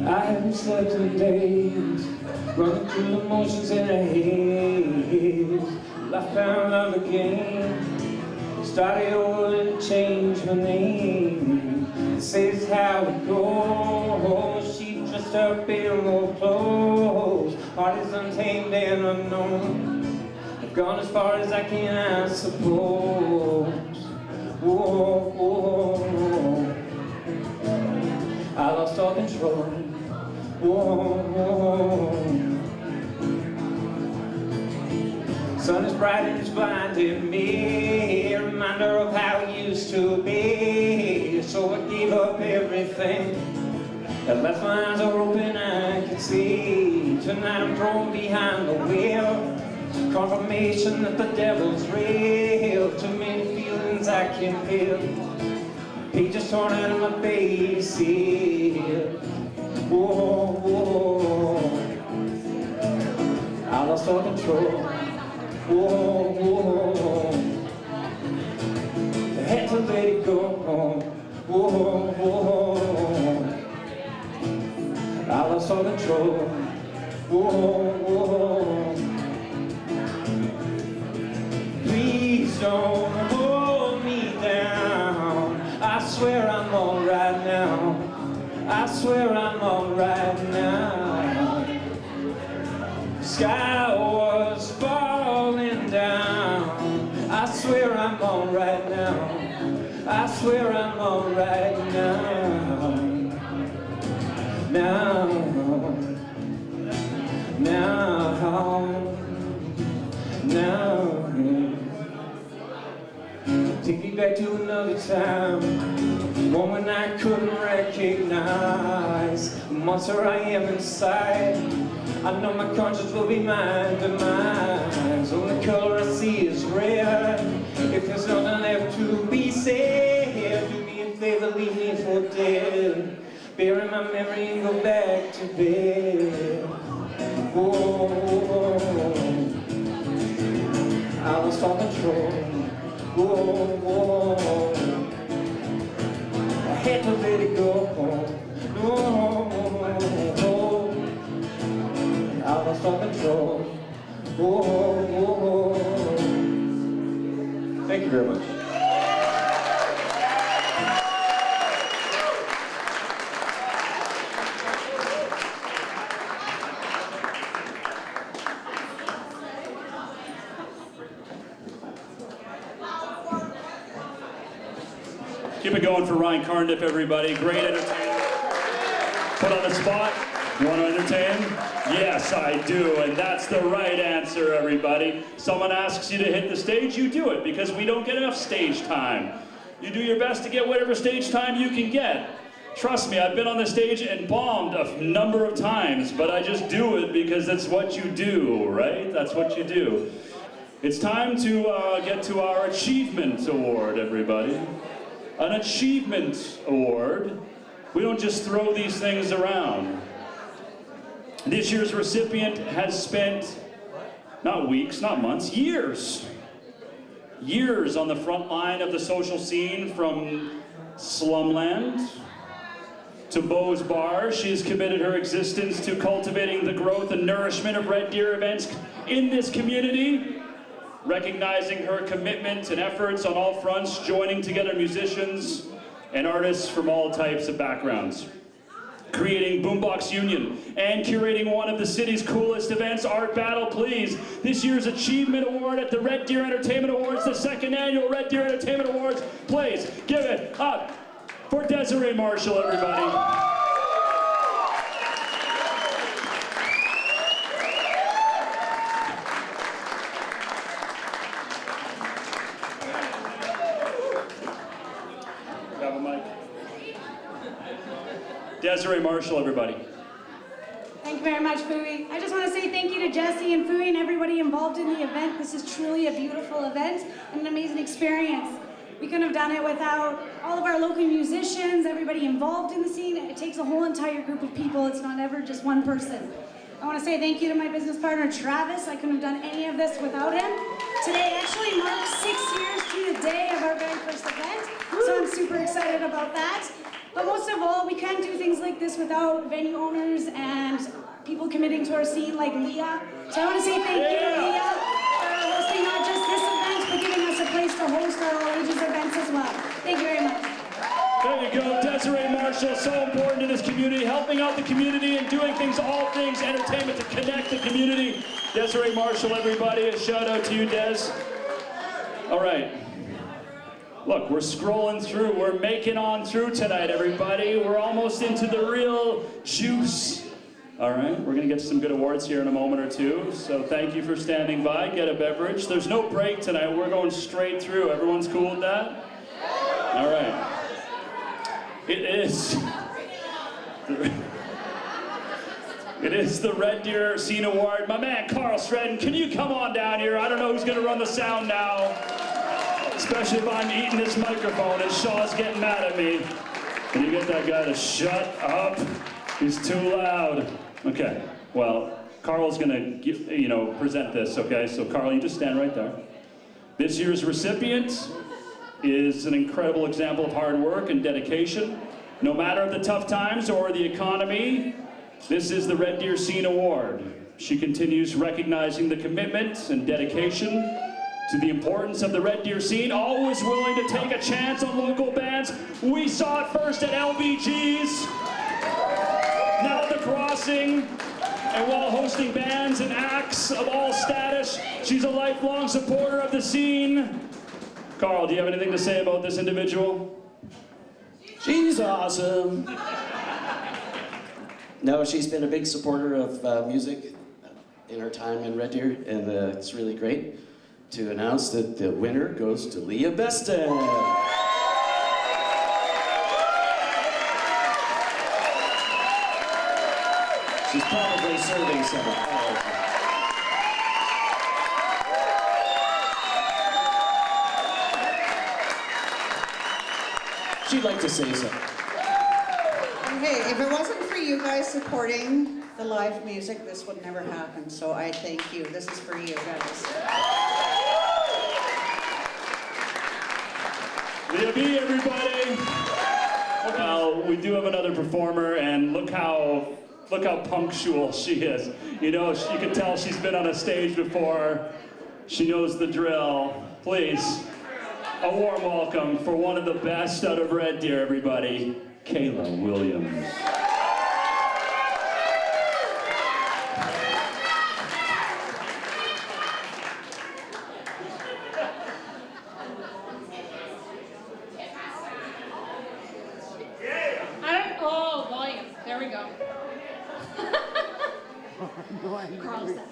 S19: I haven't slept in days, running through the motions in a haze. I found love again, started over and changed my name. This is how it goes, she dressed up in more clothes. Heart is untamed and unknown, I've gone as far as I can, I suppose. Whoa, whoa, whoa. I lost all control. Whoa, whoa. Sun is bright and it's blinded me, a reminder of how it used to be. So I gave up everything At last my eyes are open, I can see. Tonight I'm thrown behind the wheel. Confirmation that the devil's real. Too many feelings I can feel. Pages torn out of my face. Whoa, whoa. I lost all control. Whoa, whoa. I had to let it go. Whoa, whoa. I lost all control. Whoa, whoa. Please don't hold me down. I swear I'm alright now. I swear I'm alright now. Sky was falling down. I swear I'm alright now. I swear I'm alright now. Now. Take me back to another time, one when I couldn't recognize the monster I am inside. I know my conscience will be my demise. Only color I see is red. If there's nothing left to be said, do me a favor, leave me for dead. Bury my memory and go back to bed. Whoa, I lost all control. Whoa, whoa. I had to let it go. No, I lost all control. Whoa. Thank you very much.
S8: Keep it going for Ryan Carndiff, everybody. Great entertainment. Put on the spot. Want to entertain? Yes, I do, and that's the right answer, everybody. Someone asks you to hit the stage, you do it, because we don't get enough stage time. You do your best to get whatever stage time you can get. Trust me, I've been on the stage and bombed a number of times, but I just do it because that's what you do, right? That's what you do. It's time to get to our Achievement Award, everybody. An Achievement Award. We don't just throw these things around. This year's recipient has spent, not weeks, not months, years on the front line of the social scene, from Slumland to Beau's Bar. She has committed her existence to cultivating the growth and nourishment of Red Deer events in this community, recognizing her commitment and efforts on all fronts, joining together musicians and artists from all types of backgrounds, creating Boombox Union, and curating one of the city's coolest events, Art Battle Please. This year's Achievement Award at the Red Deer Entertainment Awards, the second annual Red Deer Entertainment Awards. Please give it up for Desiree Marshall, everybody. Grab a mic. Desiree Marshall, everybody.
S20: Thank you very much, Fooey. I just want to say thank you to Jesse and Fooey and everybody involved in the event. This is truly a beautiful event and an amazing experience. We couldn't have done it without all of our local musicians, everybody involved in the scene. It takes a whole entire group of people. It's not ever just one person. I want to say thank you to my business partner, Travis. I couldn't have done any of this without him. Today actually marks 6 years to the day of our very first event, so I'm super excited about that. But most of all, we can't do things like this without venue owners and people committing to our scene like Leah. So I want to say thank you to Leah for hosting not just this event, but giving us a place to host our All Ages events as well. Thank you very much.
S8: There you go, Desiree Marshall, so important in this community, helping out the community and doing things, all things entertainment to connect the community. Desiree Marshall, everybody, a shout out to you, Des. All right. Look, we're scrolling through, we're making on through tonight, everybody. We're almost into the real juice. All right, we're gonna get some good awards here in a moment or two, so thank you for standing by. Get a beverage. There's no break tonight, we're going straight through. Everyone's cool with that? All right. It is It is the Red Deer Scene Award. My man, Carl Stratton, can you come on down here? I don't know who's gonna run the sound now. Especially if I'm eating this microphone and Shaw's getting mad at me. Can you get that guy to shut up? He's too loud. Okay, well, Carl's gonna, present this, okay? So Carl, you just stand right there. This year's recipient is an incredible example of hard work and dedication. No matter the tough times or the economy, this is the Red Deer Scene Award. She continues recognizing the commitment and dedication to the importance of the Red Deer scene, always willing to take a chance on local bands. We saw it first at LBG's, now at The Crossing, and while hosting bands and acts of all status, she's a lifelong supporter of the scene. Carl, do you have anything to say about this individual?
S13: She's awesome. No, she's been a big supporter of music in her time in Red Deer, and it's really great to announce that the winner goes to Leah Beston. She's probably serving someone. She'd like to say something.
S21: Hey, if it wasn't for you guys supporting the live music, this would never happen. So I thank you. This is for you guys.
S8: Leah B, everybody. Well, we do have another performer, and look how punctual she is. You know, you can tell she's been on a stage before. She knows the drill. Please, a warm welcome for one of the best out of Red Deer, everybody, Kayla Williams.
S22: Oh, volume. There we go. Carl's that.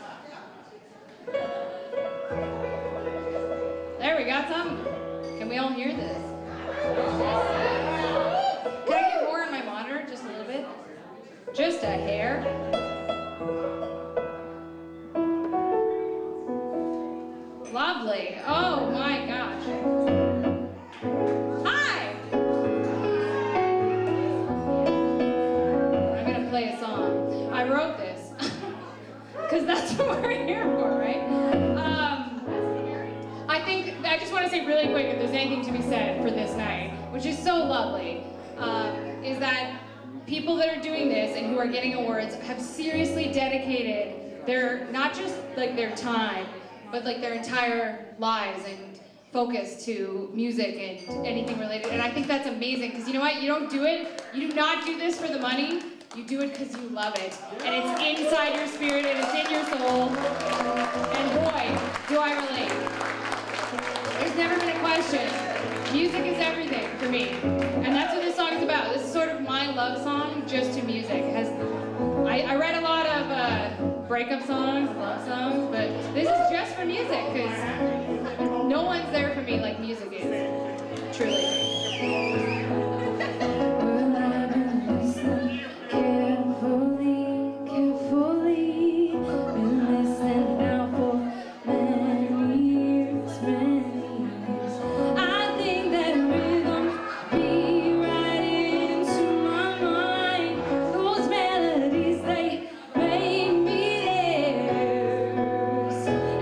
S22: There, we got some. Can we all hear this? Can I get more on my monitor? Just a little bit? Just a hair? Lovely. Oh my gosh. Hi! I'm gonna play a song. I wrote this. Because that's what we're here for, right? I just want to say really quick, if there's anything to be said for this night, which is so lovely, is that people that are doing this and who are getting awards have seriously dedicated their, not just like their time, but like their entire lives and focus to music and anything related. And I think that's amazing, because you know what? You don't do it, you do not do this for the money, you do it because you love it. And it's inside your spirit and it's in your soul. And boy, do I relate. There's never been a question. Music is everything for me. And that's what this song is about. This is sort of my love song just to music. I read a lot of breakup songs, love songs, but this is just for music, because no one's there for me like music is. Truly.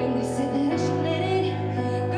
S22: And they said that I should let it go.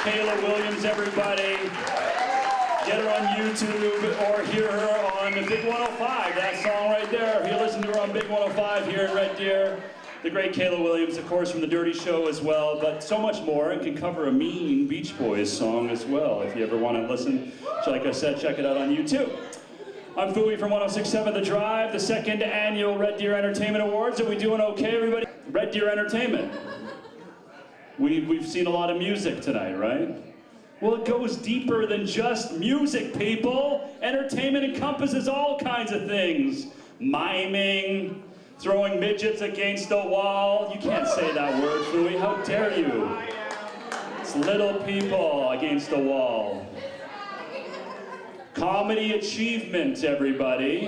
S8: Kayla Williams, everybody. Get her on YouTube or hear her on Big 105, that song right there. If you listen to her on Big 105 here in Red Deer. The great Kayla Williams, of course, from The Dirty Show as well, but so much more, and can cover a mean Beach Boys song as well. If you ever want to listen, like I said, check it out on YouTube. I'm Fooey from 106.7 The Drive, the second annual Red Deer Entertainment Awards. Are we doing okay, everybody? Red Deer Entertainment. We've seen a lot of music tonight, right? Well, it goes deeper than just music, people. Entertainment encompasses all kinds of things. Miming, throwing midgets against a wall. You can't say that word, Fooey. How dare you? It's little people against a wall. Comedy achievement, everybody.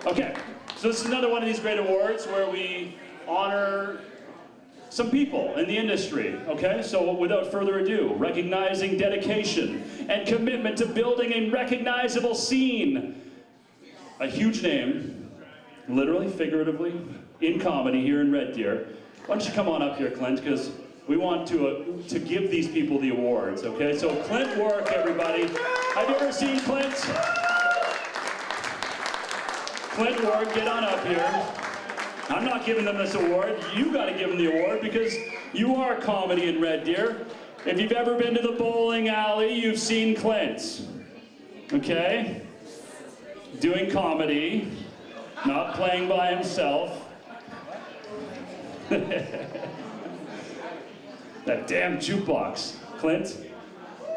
S8: Okay, so this is another one of these great awards where we honor some people in the industry, okay? So without further ado, recognizing dedication and commitment to building a recognizable scene. A huge name, literally, figuratively, in comedy here in Red Deer. Why don't you come on up here, Clint, because we want to give these people the awards, okay? So Clint Work, everybody. Have you ever seen Clint? Clint Work, get on up here. I'm not giving them this award. You got to give them the award because you are comedy in Red Deer. If you've ever been to the bowling alley, you've seen Clint, okay? Doing comedy, not playing by himself. That damn jukebox. Clint,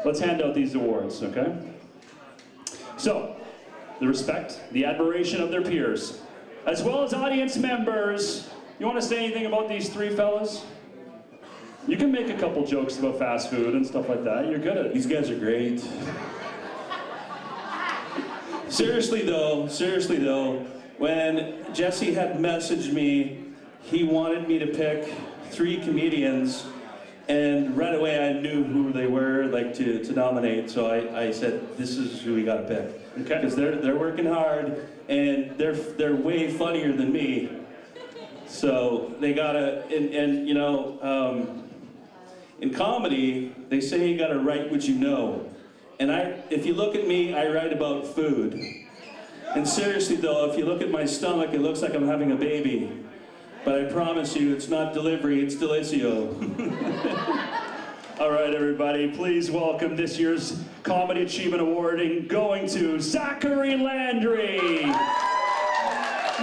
S8: let's hand out these awards, okay? So, the respect, the admiration of their peers, as well as audience members. You want to say anything about these three fellas? You can make a couple jokes about fast food and stuff like that. You're good at it.
S1: These guys are great. Seriously though, when Jesse had messaged me, he wanted me to pick 3 comedians, and right away I knew who they were, like to nominate. So I said, this is who we gotta pick. Okay. Because they're working hard, and they're way funnier than me. So they gotta, and you know, in comedy, they say you gotta write what you know. And if you look at me, I write about food. And seriously though, if you look at my stomach, it looks like I'm having a baby. But I promise you, it's not delivery, it's Delicio.
S8: All right, everybody, please welcome this year's Comedy Achievement Award going to Zachary Landry,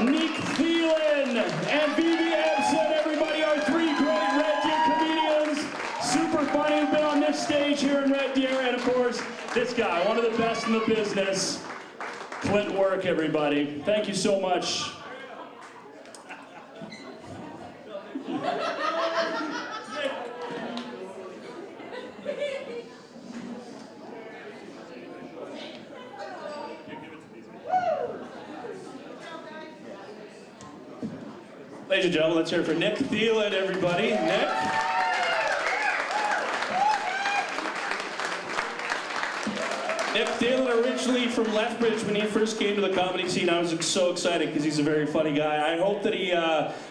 S8: Nick Thielen, and Vivi Ebsen. Everybody, our 3 great Red Deer comedians. Super funny, who've been on this stage here in Red Deer. And of course, this guy, one of the best in the business, Clint Work, everybody. Thank you so much.
S1: Ladies and gentlemen, let's hear it for Nick Thielen, everybody. Nick. Nick Thielen, originally from Lethbridge. When he first came to the comedy scene, I was so excited because he's a very funny guy. I hope that he,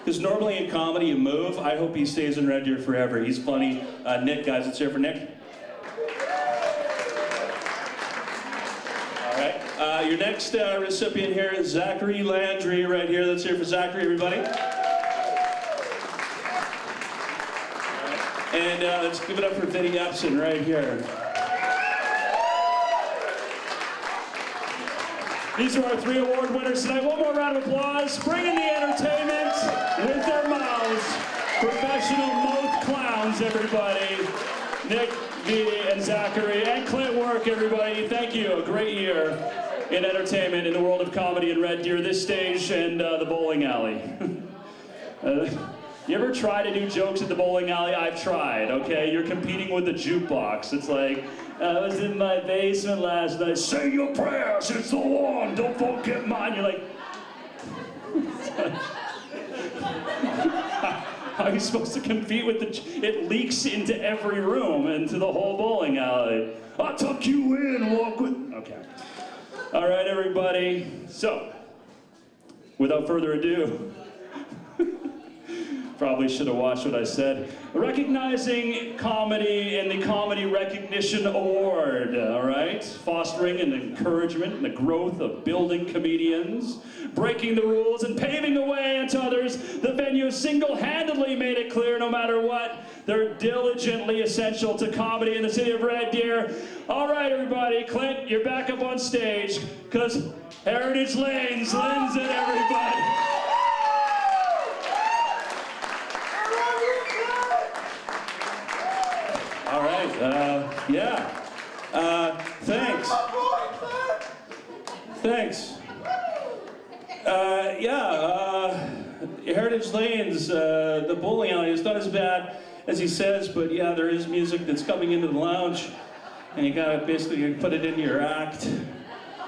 S1: because normally in comedy you move, I hope he stays in Red Deer forever. He's funny. Nick, guys, let's hear it for Nick. All right. Your next recipient here is Zachary Landry right here. Let's hear it for Zachary, everybody. And let's give it up for Vinny Ebsen right here.
S8: These are our 3 award winners tonight. One more round of applause. Bring in the entertainment with their mouths. Professional mouth clowns, everybody. Nick, Vinny, and Zachary, and Clint Work, everybody. Thank you. A great year in entertainment in the world of comedy in Red Deer, this stage, and the bowling alley. You ever try to do jokes at the bowling alley? I've tried, okay? You're competing with the jukebox. It's like, I was in my basement last night. Say your prayers, it's the one, don't forget mine. You're like, how are you supposed to compete with it leaks into every room, into the whole bowling alley. I tuck you in, walk with, okay. All right, everybody. So, without further ado, Probably should have watched what I said. Recognizing comedy and the Comedy Recognition Award, all right? Fostering and encouragement and the growth of building comedians, breaking the rules and paving the way unto others. The venue single-handedly made it clear no matter what, they're diligently essential to comedy in the city of Red Deer. All right, everybody, Clint, you're back up on stage, because Heritage Lanes lends it, everybody. All right, thanks. Thanks. Heritage Lanes, the bowling alley is not as bad as he says, but yeah, there is music that's coming into the lounge, and you gotta basically put it into your act.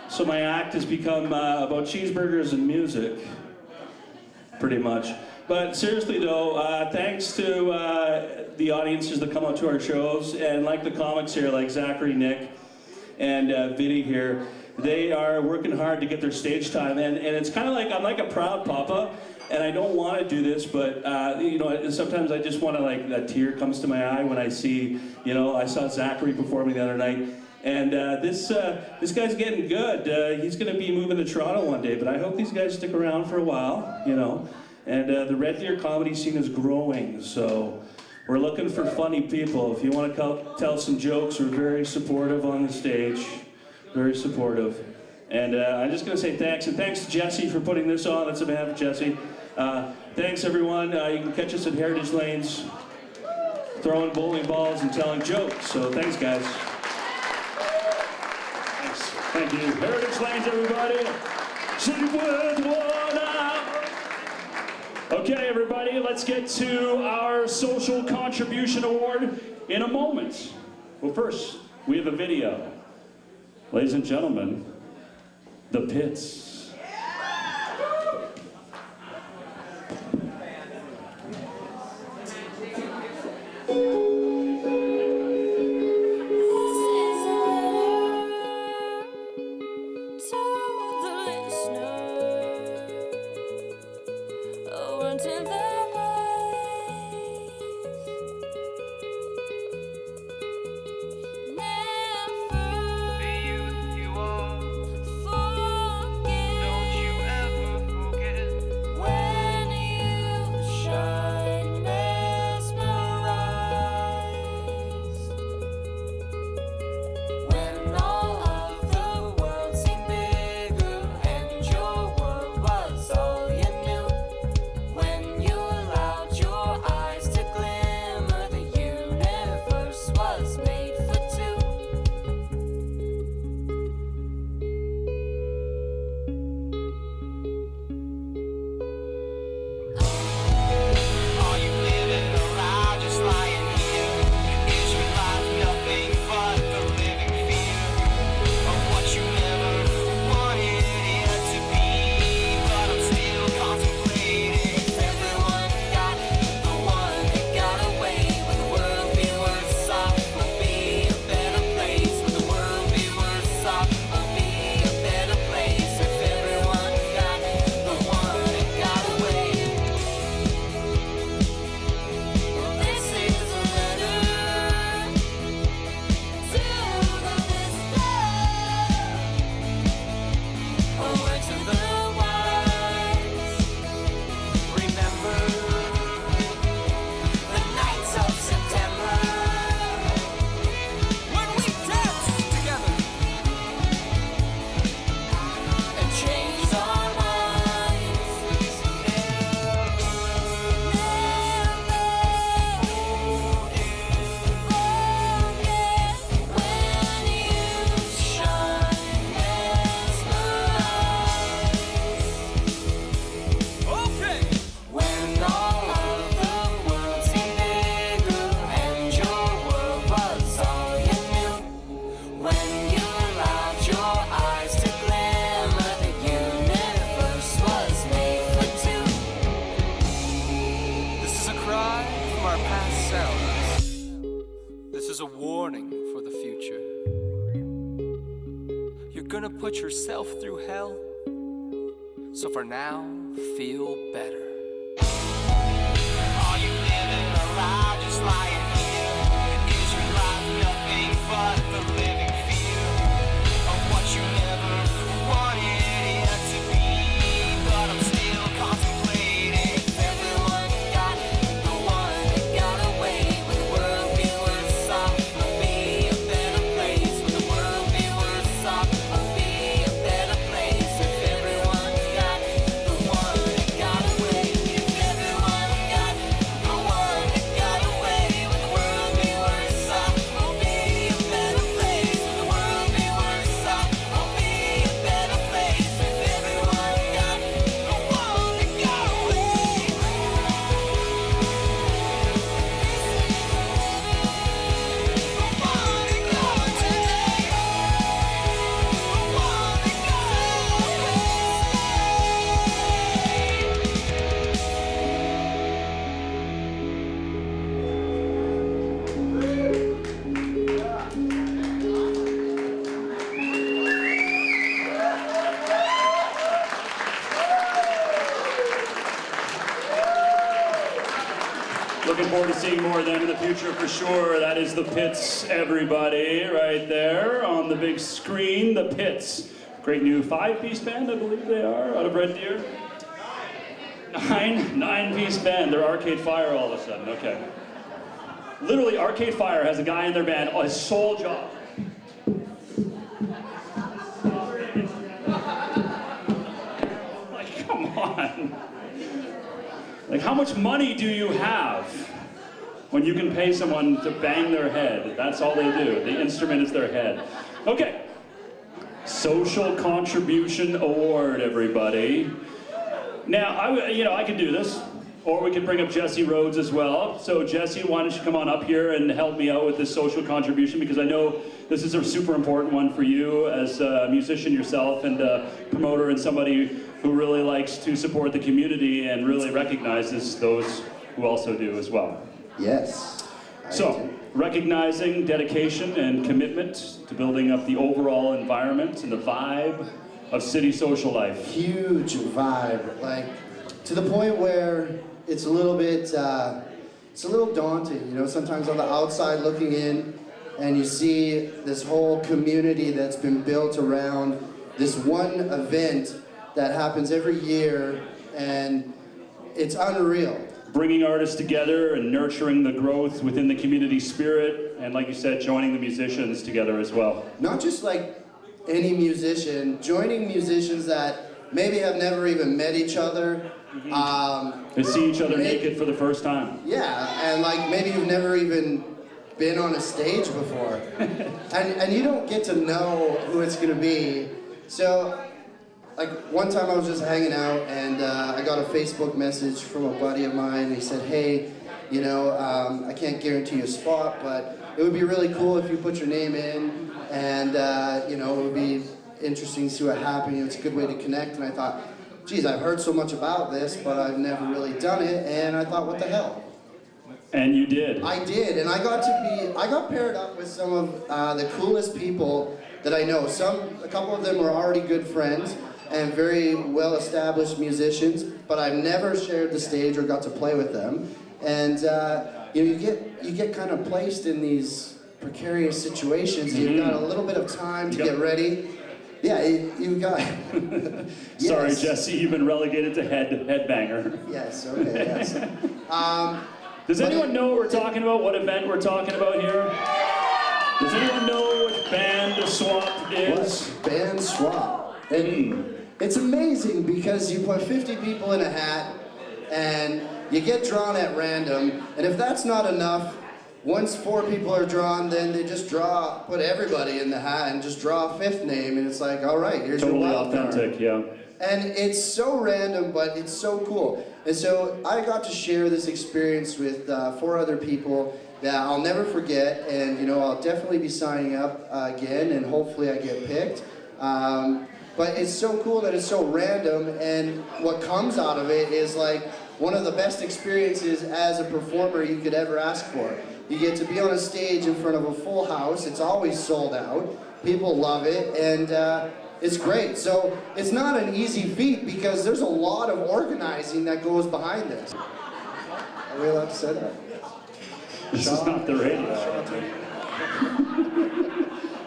S8: So my act has become about cheeseburgers and music, pretty much. But seriously though, thanks to the audiences that come out to our shows, and like the comics here, like Zachary, Nick, and Vinny here, they are working hard to get their stage time, and it's kind of like, I'm like a proud papa, and I don't want to do this, but you know, sometimes I just want to, like, a tear comes to my eye when I see, you know, I saw Zachary performing the other night, and this guy's getting good. He's going to be moving to Toronto one day, but I hope these guys stick around for a while, you know. And the Red Deer comedy scene is growing, so we're looking for funny people. If you want to tell some jokes, we're very supportive on the stage, very supportive. And I'm just going to say thanks, and thanks to Jesse for putting this on. That's a man for Jesse. Thanks, everyone. You can catch us at Heritage Lanes, throwing bowling balls and telling jokes. So thanks, guys. Thanks. Thank you. Heritage Lanes, everybody. City with one out. Okay, everybody, let's get to our Social Contribution Award in a moment. Well, first, we have a video. Ladies and gentlemen, The Pits.
S2: Put yourself through hell, so for now, feel better.
S8: Looking forward to seeing more of them in the future for sure. That is the Pits, everybody, right there on the big screen. The Pits. Great new 5-piece band, I believe they are, out of Red Deer. 9-piece band. They're Arcade Fire all of a sudden. Okay. Literally, Arcade Fire has a guy in their band, his sole job. Like, come on. Like, how much money do you have when you can pay someone to bang their head? That's all they do. The instrument is their head. Okay. Social Contribution Award, everybody. Now, I could do this, or we could bring up Jesse Rhodes as well. So, Jesse, why don't you come on up here and help me out with this social contribution, because I know this is a super important one for you as a musician yourself and a promoter and somebody who really likes to support the community and really recognizes those who also do as well.
S10: Yes.
S8: So, recognizing dedication and commitment to building up the overall environment and the vibe of city social life.
S10: Huge vibe, like to the point where it's a little bit, it's a little daunting, you know, sometimes on the outside looking in and you see this whole community that's been built around this one event that happens every year, and it's unreal.
S8: Bringing artists together and nurturing the growth within the community spirit, and like you said, joining the musicians together as well.
S10: Not just like any musician, joining musicians that maybe have never even met each other.
S8: They see each other naked for the first time.
S10: Yeah, and like maybe you've never even been on a stage before. and you don't get to know who it's gonna be. So, like one time I was just hanging out and I got a Facebook message from a buddy of mine. He said, hey, you know, I can't guarantee you a spot, but it would be really cool if you put your name in, and you know, it would be interesting to see what happened. It's a good way to connect. And I thought, geez, I've heard so much about this, but I've never really done it. And I thought, what the hell?
S8: And you did.
S10: I did, and I got paired up with some of the coolest people that I know. A couple of them were already good friends and very well-established musicians, but I've never shared the stage or got to play with them. And you know, you get kind of placed in these precarious situations. Mm-hmm. You've got a little bit of time to get ready. Yeah, you've got. Yes.
S8: Sorry, Jesse, you've been relegated to headbanger.
S10: Yes. Okay. Yes.
S8: Does anyone know what we're talking about? What event we're talking about here? Does anyone know what Band Swap is?
S10: What? Band Swap. And it's amazing because you put 50 people in a hat and you get drawn at random, and if that's not enough, once 4 people are drawn, then they just put everybody in the hat and just draw a 5th name, and it's like, all right, here's your wild card.
S8: Totally authentic, yeah.
S10: And it's so random, but it's so cool. And so I got to share this experience with 4 other people that I'll never forget, and you know, I'll definitely be signing up again, and hopefully I get picked. But it's so cool that it's so random, and what comes out of it is like one of the best experiences as a performer you could ever ask for. You get to be on a stage in front of a full house. It's always sold out. People love it, and it's great. So it's not an easy feat because there's a lot of organizing that goes behind this. Are we allowed to say that?
S8: This is not the radio.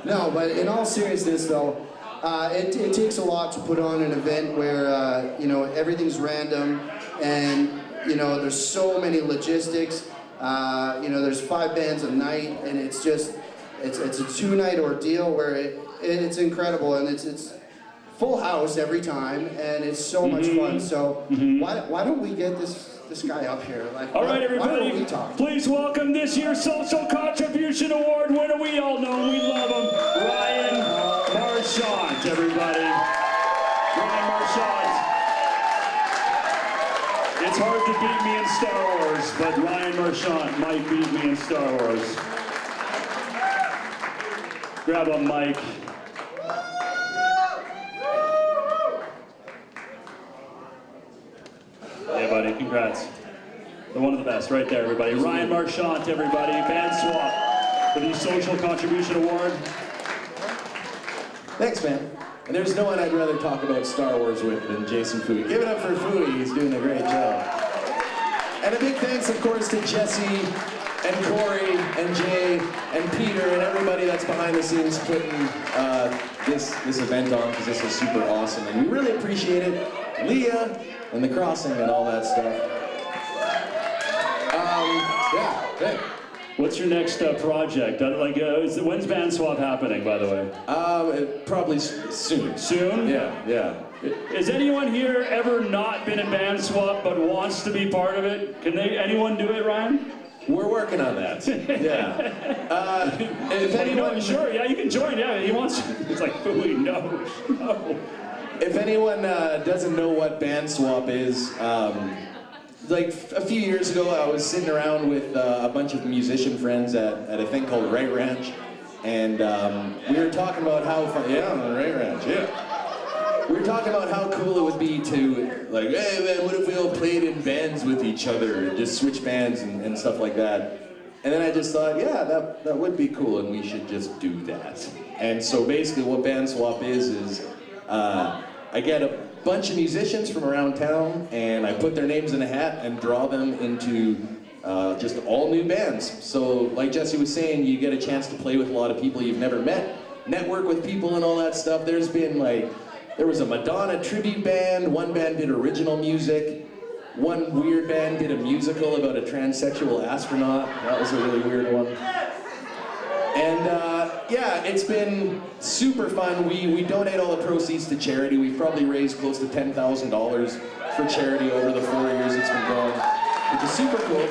S10: No, but in all seriousness though, it takes a lot to put on an event where you know, everything's random, and you know, there's so many logistics. You know, there's 5 bands a night, and it's just it's a 2-night ordeal where it's incredible, and it's full house every time, and it's so much fun. So why don't we get this guy up here? Like,
S8: all right, everybody, please welcome this year's Social Contribution Award winner. We all know him, we love him, Ryan Marchant, everybody. Ryan Marchant. It's hard to beat me in Star Wars, but Ryan Marchant might beat me in Star Wars. Grab a mic. Yeah, buddy, congrats. One of the best, right there, everybody. Ryan Marchant, everybody. Band Swap for the Social Contribution Award.
S17: Thanks, man. And there's no one I'd rather talk about Star Wars with than Jason Fooey. Give it up for Fooey, he's doing a great job. And a big thanks, of course, to Jesse and Corey and Jay and Peter and everybody that's behind the scenes putting this event on, because this is super awesome. And we really appreciate it. Leah and the Crossing and all that stuff. Yeah, hey.
S8: What's your next project? When's Band Swap happening, by the way?
S17: Probably soon.
S8: Soon?
S17: Yeah.
S8: Has anyone here ever not been in Band Swap but wants to be part of it? Can anyone do it, Ryan?
S17: We're working on that. Yeah. If anyone,
S8: sure, yeah, you can join. Yeah, he wants. It's like, Fooey, no.
S17: If anyone doesn't know what Band Swap is, like a few years ago, I was sitting around with a bunch of musician friends at a thing called Right Ranch, and we were talking about how fun. Yeah, on the Right Ranch. Yeah. We were talking about how cool it would be to, like, hey man, what if we all played in bands with each other, and just switch bands and stuff like that. And then I just thought, yeah, that would be cool, and we should just do that. And so basically, what Band Swap is I get a bunch of musicians from around town, and I put their names in a hat and draw them into just all new bands. So, like Jesse was saying, you get a chance to play with a lot of people you've never met, network with people and all that stuff. There was a Madonna tribute band, one band did original music, one weird band did a musical about a transsexual astronaut. That was a really weird one. And yeah, it's been super fun. We donate all the proceeds to charity. We've probably raised close to $10,000 for charity over the 4 years it's been going, which is super cool.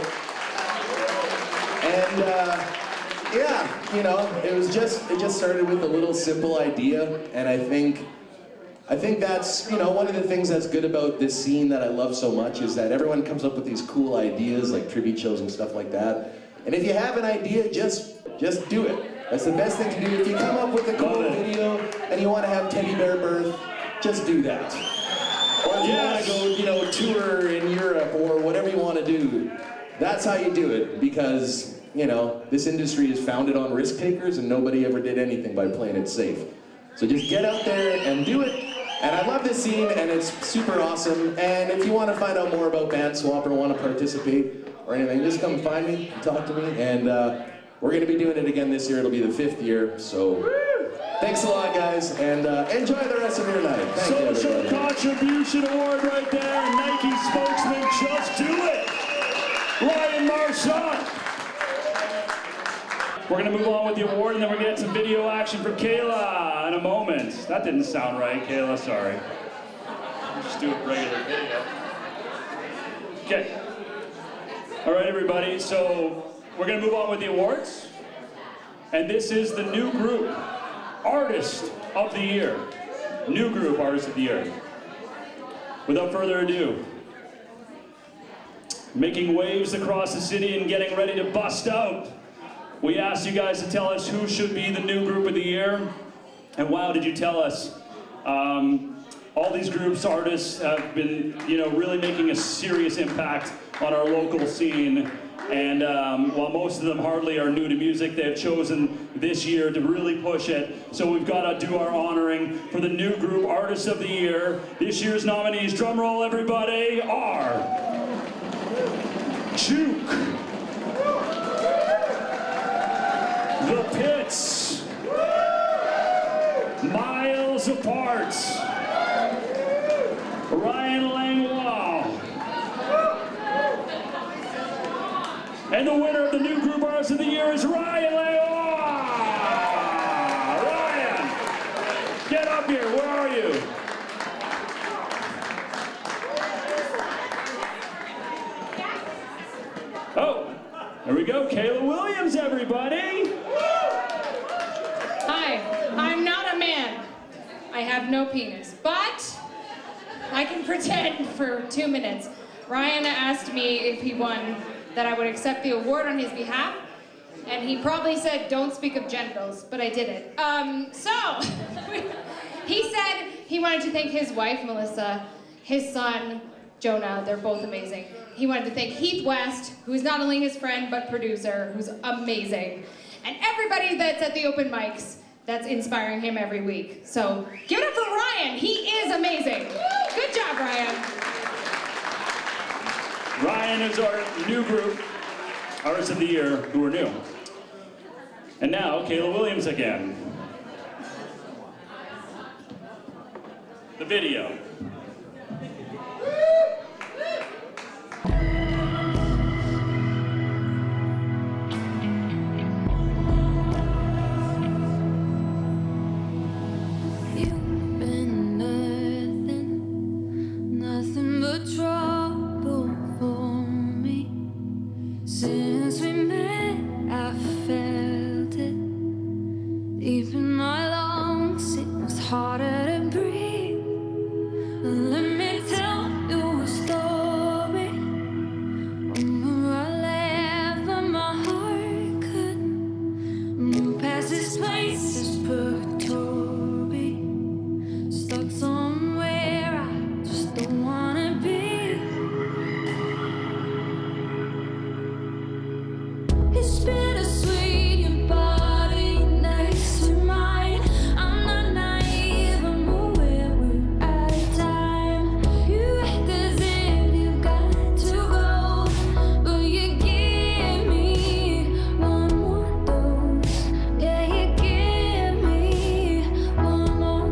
S17: And yeah, you know, it just started with a little simple idea, and I think that's, you know, one of the things that's good about this scene that I love so much is that everyone comes up with these cool ideas like tribute shows and stuff like that. And if you have an idea, just do it. That's the best thing to do. If you come up with a cool video and you want to have Teddy Bear Birth, just do that. Or if you want to go, you know, tour in Europe or whatever you want to do, that's how you do it, because, you know, this industry is founded on risk takers and nobody ever did anything by playing it safe. So just get out there and do it. And I love this scene, and it's super awesome. And if you want to find out more about Band Swap or want to participate or anything, just come find me, talk to me, and we're going to be doing it again this year. It'll be the 5th year, so thanks a lot, guys, and enjoy the rest of your night. Thank you,
S8: Social
S17: everybody.
S8: Contribution Award right there, Nike spokesman, just do it. Ryan Marchand. We're gonna move on with the award, and then we're gonna get some video action from Kayla in a moment. That didn't sound right, Kayla, sorry. Just do a regular video. Okay. All right, everybody, so we're gonna move on with the awards. And this is the new group, Artist of the Year. New group, Artist of the Year. Without further ado, making waves across the city and getting ready to bust out, we asked you guys to tell us who should be the new group of the year. And wow, did you tell us. All these groups, artists, have been, you know, really making a serious impact on our local scene. And while most of them hardly are new to music, they've chosen this year to really push it. So we've got to do our honoring for the new group Artist of the Year. This year's nominees, drum roll everybody, are Juke, The Pits, Miles Apart, Ryan Langlois, and the winner of the new group Artist of the Year is Ryan Langlois. Ryan, get up here, where are you? Oh, there we go, Kayla Williams, everybody.
S22: Hi, I'm not a man. I have no penis, but I can pretend for 2 minutes. Ryan asked me if he won that I would accept the award on his behalf, and he probably said don't speak of genitals, but I did it. So, he said he wanted to thank his wife, Melissa, his son, Jonah, they're both amazing. He wanted to thank Heath West, who is not only his friend, but producer, who's amazing. And everybody that's at the open mics that's inspiring him every week. So give it up for Ryan. He is amazing. Good job, Ryan.
S8: Ryan Ryan is our new group, Artist of the Year, who are new. And now, Kayla Williams again. The video.
S4: Nothing but trouble for me. Since we met, I felt it deep in my lungs. It was harder to breathe. Let me tell you a story. From where I left, but my heart couldn't move past this place. This purgatory, stuck somewhere I just don't wanna be. It's bittersweet, your body next to mine. I'm not naive, I'm aware we're out of time. You act as if you've got to go, but you give me one more dose. Yeah, you give me one more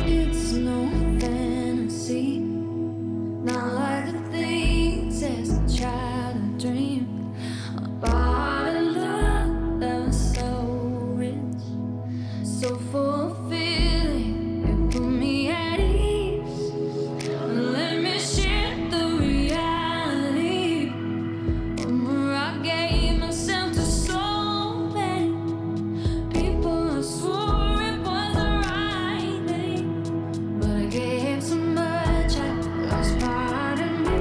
S4: It's no fantasy, not like the things as a child I dreamed about. A love that was so rich, so fulfilling. It put me at ease. Let me share the reality where I gave myself to so many people. I swore it was the right thing, but I gave so much, I lost part of me.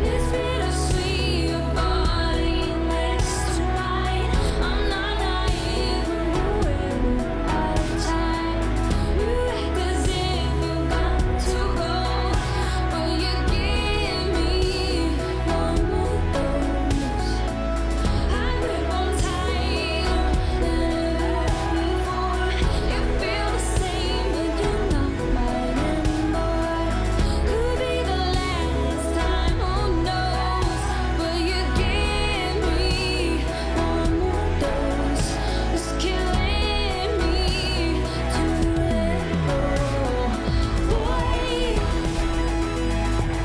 S4: It's bittersweet, your body next to mine. I'm not naive, I'm aware we're out of time. You act as if you've got to go, but you give me one more dose. I grip on tighter than ever before. You feel the same, but you're not mine anymore. Could be the last time, who knows? But you give me one more dose. It's killing me to let go. Boy,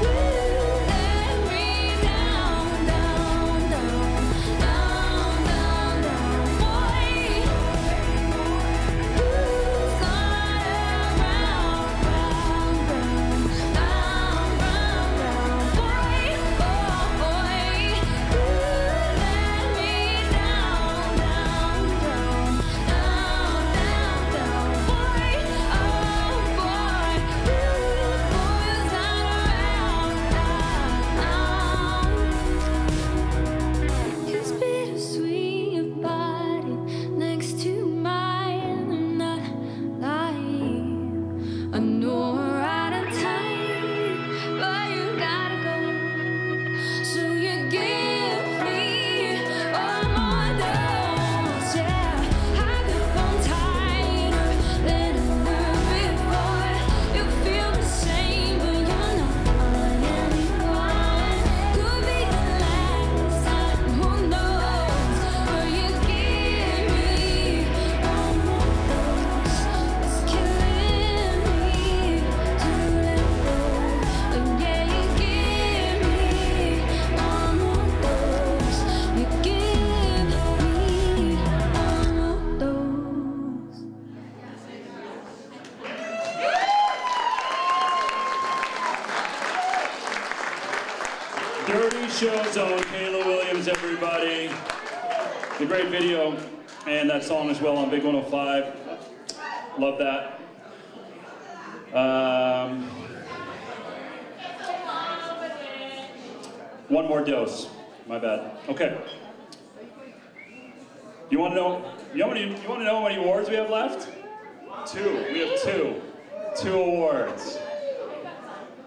S4: you let me down, down, down, down, down, down. Boy, you've gone round, round, round, round, round, round. Boy, oh boy, you let me down, down, down, down, down, down. Boy, oh boy, you've gone round. It's bittersweet, your body next to mine. I'm not lying. I know we're out of time, but you gotta go. So you give me one more dose. Yeah, I grip on tighter than ever before. You feel the same, but you're not mine anymore. Could be the last time, who knows? But you give me one more dose. It's killing me to let go. And yeah, you give me one more dose. You give me one more dose.
S8: Dirty Show Zone, Kayla Williams, everybody. The great video and that song as well on Big 105. Love that. One more dose. My bad. Okay. You want to know? You want to know how many awards we have left? 2. We have 2. 2 awards.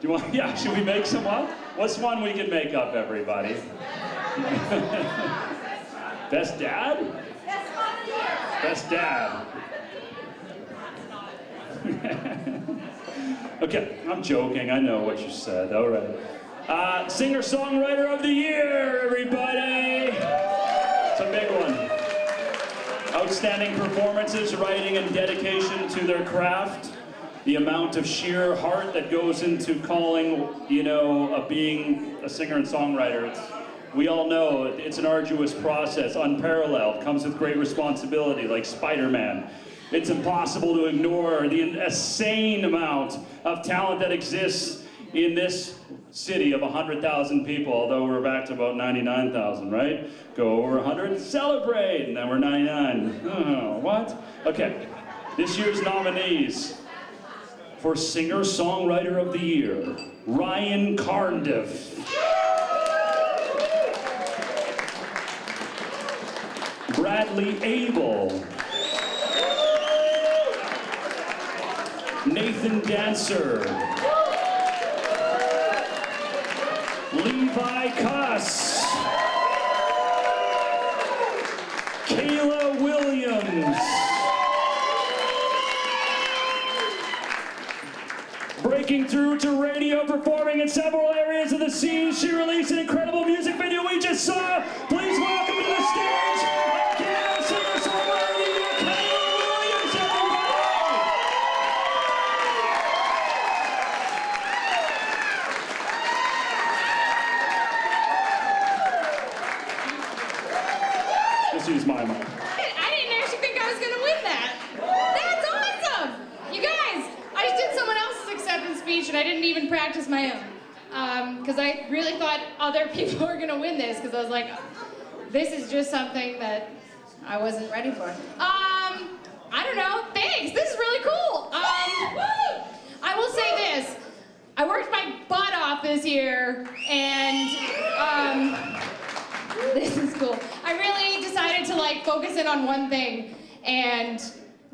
S8: Do you want? Yeah. Should we make some up? What's one we can make up, everybody? Best dad? Best dad. Okay, I'm joking. I know what you said. All right. Singer-songwriter of the year, everybody. It's a big one. Outstanding performances, writing, and dedication to their craft. The amount of sheer heart that goes into calling, being a singer and songwriter. We all know it's an arduous process, unparalleled, comes with great responsibility, like Spider-Man. It's impossible to ignore the insane amount of talent that exists in this city of 100,000 people, although we're back to about 99,000, right? Go over 100, celebrate, and then we're 99. Oh, what? Okay, this year's nominees for Singer-Songwriter of the Year, Ryan Cardiff. Bradley Abel. Nathan Dancer. Levi Cuss. Kayla Williams. Breaking through to radio, performing in several areas of the scene, she released an incredible music video we just saw. Please welcome to the stage, again, singer-songwriter of the year, Kayla Williams, everybody! Just use my mic.
S22: I didn't actually think I was gonna win that. That's awesome! You guys, I just did someone else's acceptance speech and I didn't even practice my own. Because I really thought other people were gonna win this, because I was like, this is just something that I wasn't ready for. I don't know, thanks, this is really cool. I will say this, I worked my butt off this year, and this is cool. I really decided to focus in on one thing and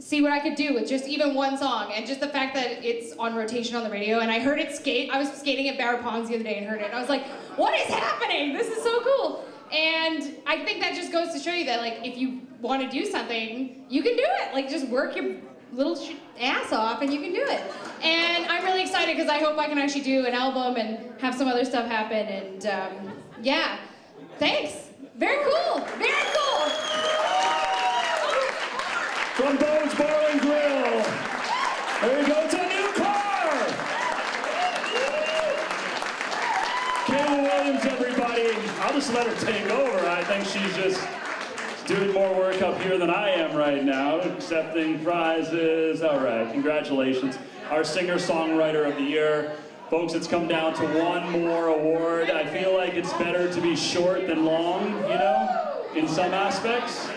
S22: see what I could do with just even one song, and just the fact that it's on rotation on the radio, and I heard it I was skating at Barra Ponds the other day and heard it, and I was like, what is happening? This is so cool. And I think that just goes to show you that if you want to do something, you can do it. Just work your little ass off and you can do it. And I'm really excited because I hope I can actually do an album and have some other stuff happen, and yeah, thanks. Very cool, very cool.
S8: From Bo's Bar and Grill, there you go, it's a new car! Kayla Williams, everybody. I'll just let her take over. I think she's just doing more work up here than I am right now, accepting prizes. All right, congratulations. Our Singer-Songwriter of the Year. Folks, it's come down to one more award. I feel like it's better to be short than long, in some aspects.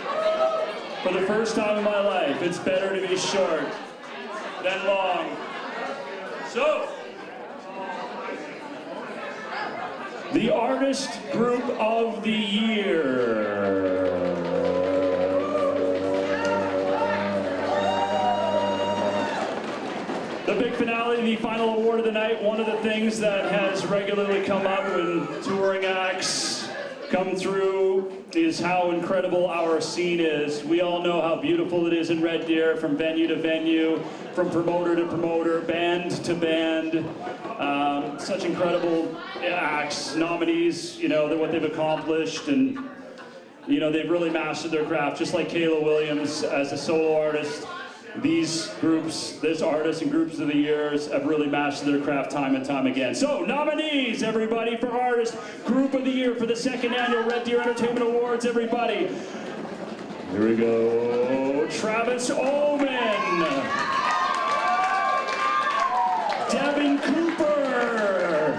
S8: For the first time in my life, it's better to be short than long. So, the Artist Group of the Year. The big finale, the final award of the night. One of the things that has regularly come up when touring acts come through is how incredible our scene is. We all know how beautiful it is in Red Deer, from venue to venue, from promoter to promoter, band to band. Such incredible acts, nominees, what they've accomplished, and they've really mastered their craft, just like Kayla Williams as a solo artist. These groups, this artists and groups of the years have really mastered their craft time and time again. So, nominees, everybody, for Artist Group of the Year for the second annual Red Deer Entertainment Awards, everybody. Here we go. Travis Oman. Devin Cooper.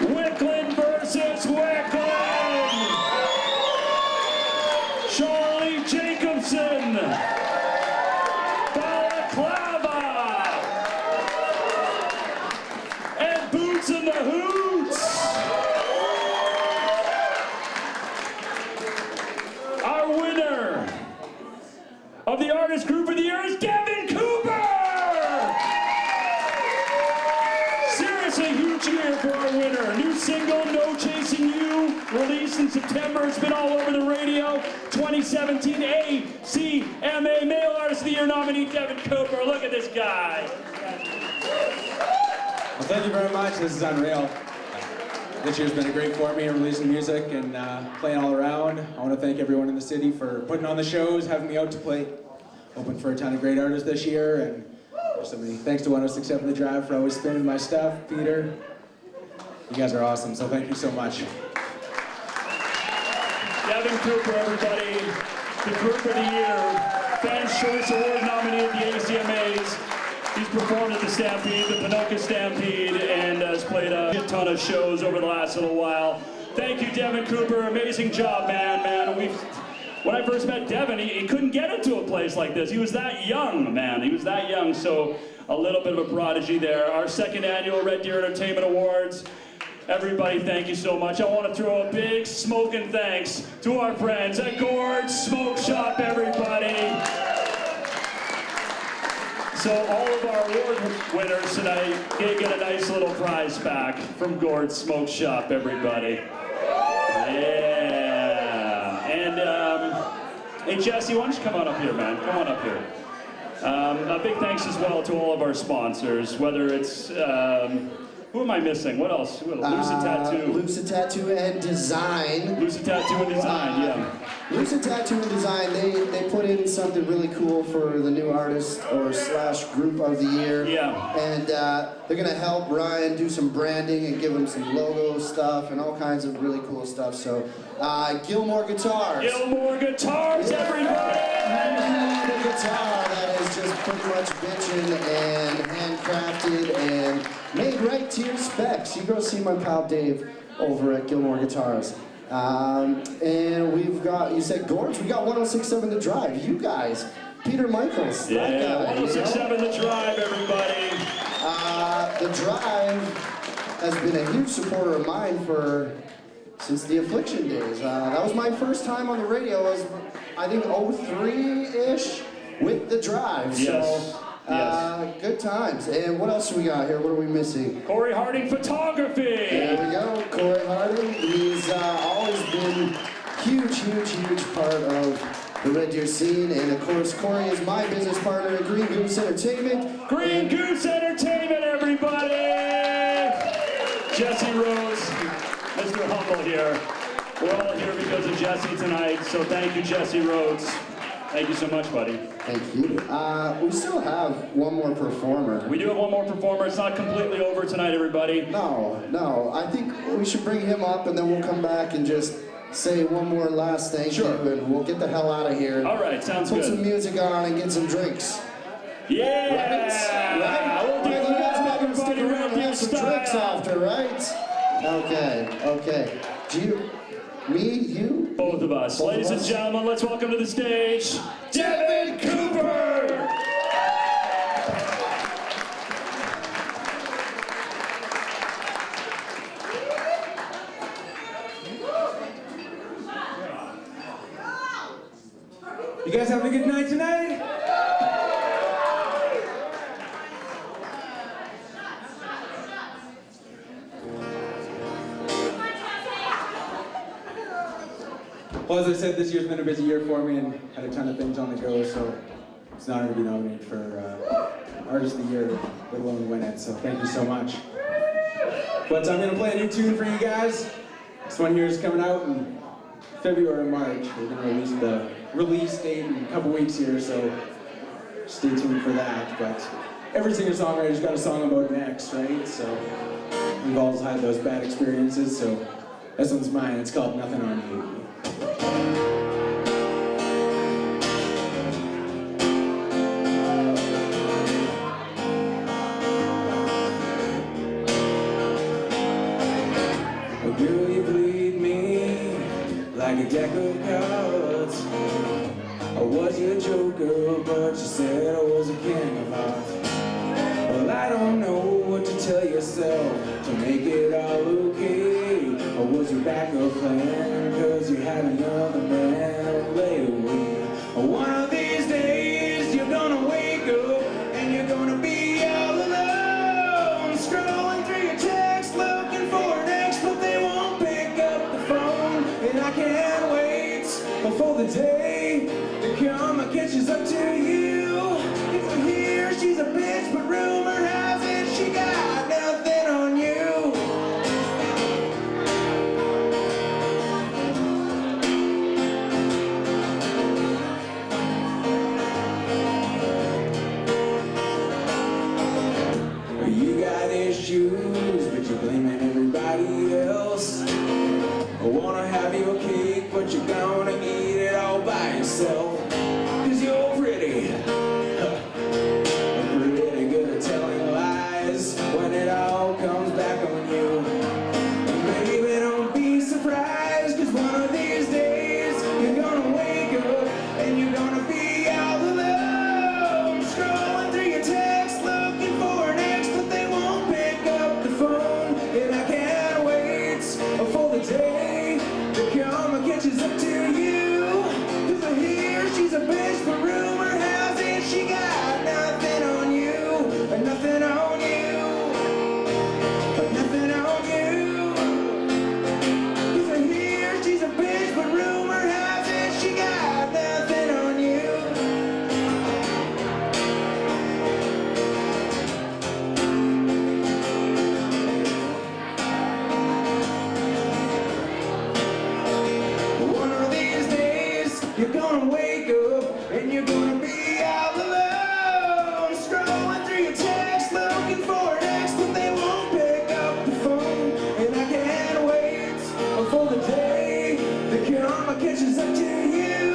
S8: Wicklund versus Wicklund. Charlie Jacobson. Balaclava. And Boots in the Hoots. Our winner of the Artist Group of the Year is Devin Cooper. released in September. It's been all over the radio. 2017 ACMA Male Artist of the Year nominee, Devin Cooper. Look at this guy.
S5: Well, thank you very much. This is unreal. This year's been great for me, releasing music and playing all around. I want to thank everyone in the city for putting on the shows, having me out to play. Open for a ton of great artists this year, and there's so many. Thanks to 106.7 The Drive for always spinning my stuff. Peter, you guys are awesome, so thank you so much.
S8: Devin Cooper, everybody, the Group of the Year, Fans' Choice Award nominee at the ACMAs. He's performed at the Stampede, the Pinoca Stampede, and has played a ton of shows over the last little while. Thank you, Devin Cooper. Amazing job, man. When I first met Devin, he couldn't get into a place like this. He was that young, man. He was that young, so a little bit of a prodigy there. Our second annual Red Deer Entertainment Awards. Everybody, thank you so much. I want to throw a big smoking thanks to our friends at Gord's Smoke Shop, everybody. So all of our award winners tonight, they get a nice little prize pack from Gord's Smoke Shop, everybody. Yeah. And hey Jesse, why don't you come on up here, man? Come on up here. A big thanks as well to all of our sponsors, whether it's who am I missing? What else? Lucid Tattoo.
S10: Lucid Tattoo and Design.
S8: Lucid Tattoo and Design, yeah.
S10: Lucid Tattoo and Design, they put in something really cool for the new artist or slash group of the year.
S8: Yeah.
S10: And they're gonna help Ryan do some branding and give him some logo stuff and all kinds of really cool stuff. So, Gilmore Guitars.
S8: Gilmore Guitars, everybody!
S10: The guitar that is just pretty much bitchin' and handcrafted and made right to your specs. You go see my pal Dave over at Gilmore Guitars. And we've got, you said Gorge, we got 106.7 The Drive. You guys, Peter Michaels.
S8: Yeah,
S10: that guy,
S8: 106.7 The Drive, everybody.
S10: The Drive has been a huge supporter of mine since the Affliction days. That was my first time on the radio. It was, I think, 03-ish with The Drive.
S8: Yes.
S10: So, good times. And what else do we got here? What are we missing?
S8: Corey Harding Photography.
S10: There we go, Corey Harding. He's always been huge part of the Red Deer scene. And of course, Corey is my business partner at Green Goose Entertainment.
S8: Green Goose Entertainment, everybody! Jesse Rose, Mr. Humble here. We're all here because of Jesse tonight, so thank you, Jesse Rhodes. Thank you so much, buddy.
S10: Thank you. We still have one more performer.
S8: We do have one more performer. It's not completely over tonight, everybody.
S10: No. I think we should bring him up, and then we'll come back and just say one more last thank you, and we'll get the hell out of here.
S8: All right, sounds good.
S10: Put some music on and get some drinks.
S8: Yeah!
S10: Right?
S8: We'll do
S10: You guys
S8: that,
S10: are gonna stick around and have some
S8: style.
S10: drinks after, right? Okay. Do you, me, you?
S8: Both of us. Ladies and gentlemen, let's welcome to the stage, Devin Cooper!
S5: You guys having a good night tonight? Well, as I said, this year's been a busy year for me and had a ton of things on the go, so it's an honor to be nominated for Artist of the Year, let alone win it, so thank you so much. But I'm going to play a new tune for you guys. This one here is coming out in February or March. We're going to release the release date in a couple weeks here, so stay tuned for that. But every singer-songwriter's got a song about an ex, right? So we've all had those bad experiences, so this one's mine. It's called Nothing on You. Will you bleed me like a deck of cards? I was your joker, but you said I was a king of hearts. Well, I don't know what to tell yourself to make it all okay. Or was your backup plan, cause you had another man laid away. One of these days you're gonna wake up and you're gonna be all alone, scrolling through your text looking for an ex, but they won't pick up the phone. It
S14: the day to come, I catches up to you. If I hear she's a bitch, but rumor has it she got nothing on you. You got issues, but you're blaming everybody else. I wanna have your cake, but you're gonna eat it all by yourself. 'Cause you're pretty, pretty good at telling lies when it all comes back on you. Baby, don't be surprised, 'cause one of these days you're gonna wake up and you're gonna be all alone, scrolling through your text, looking for an ex, but they won't pick up the phone. And I can't wait for the day to come and catches up to you. 'Cause I hear she's a bitch, but rumor has it she got nothing on you. Nothing on you. Nothing on you. 'Cause I hear she's a bitch, but rumor has it she got nothing on you. One of these days, you're gonna wake up and you're gonna be all alone, scrolling through your text, looking for an ex, but they won't pick up the phone. And I can't wait for the day to come and catches up to you.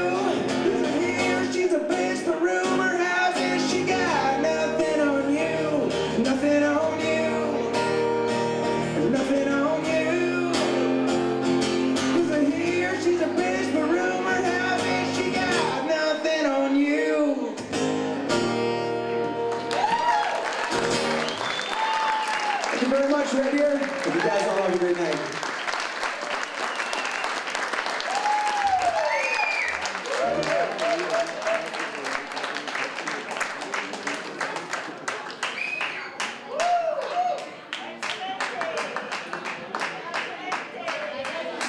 S14: 'Cause I hear she's a bitch, but rumor has it she got nothing on you. Nothing on you. Nothing on you. 'Cause I hear she's a bitch, but rumor has it she got nothing on you.
S5: Thank you very much, Red Deer. Hope you guys all have a great night.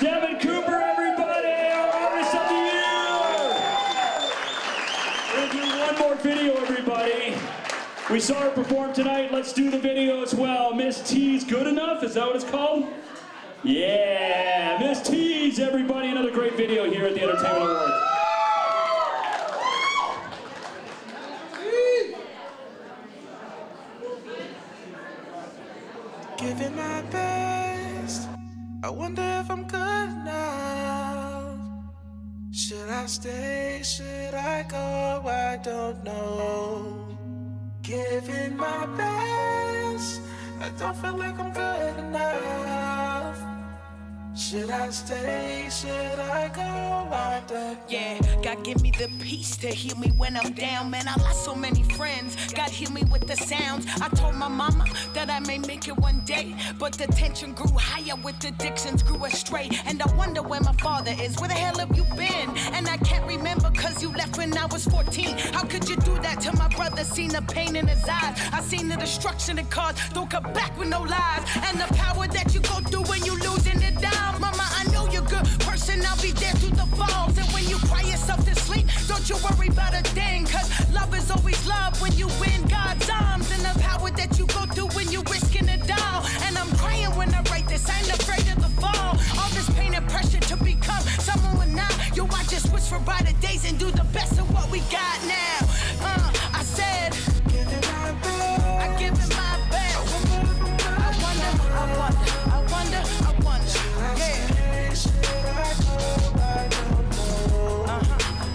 S8: Devin Cooper, everybody, our Artist of the Year. We're gonna do one more video, everybody. We saw her perform tonight. Let's do the video as well. Miss T's Good Enough, is that what it's called? Yeah, Miss T's, everybody. Another great video here at the Entertainment Awards.
S14: Giving my best. I wonder if I'm good enough. Should I stay? Should I go? I don't know. Giving my best. I don't feel like I'm good enough. Should I stay? Should I go? I don't know.
S6: Yeah, God give me the peace to heal me when I'm down. Man, I lost so many friends. God heal me with the sounds. I told my mama that I may make it one day, but the tension grew higher with the addictions grew astray. And I wonder where my father is. Where the hell have you been? And I can't remember 'cause you left when I was 14. How could you do that to my brother? Seen the pain in his eyes. I seen the destruction it caused. Don't come back with no lies. And the power that you go through when you losing it down. Mama, I know you're a good person. I'll be there through the falls. And when you cry yourself to sleep, don't you worry about a thing. 'Cause love is always love when you win God's arms. And the power that you go through when you're risking it down. And I'm crying when I write this. I ain't afraid of the fall. All this pain and pressure to become someone we're not. Yo, I just wish for brighter days and do the best of what we got now. I said, I give it my best. I wonder, yeah.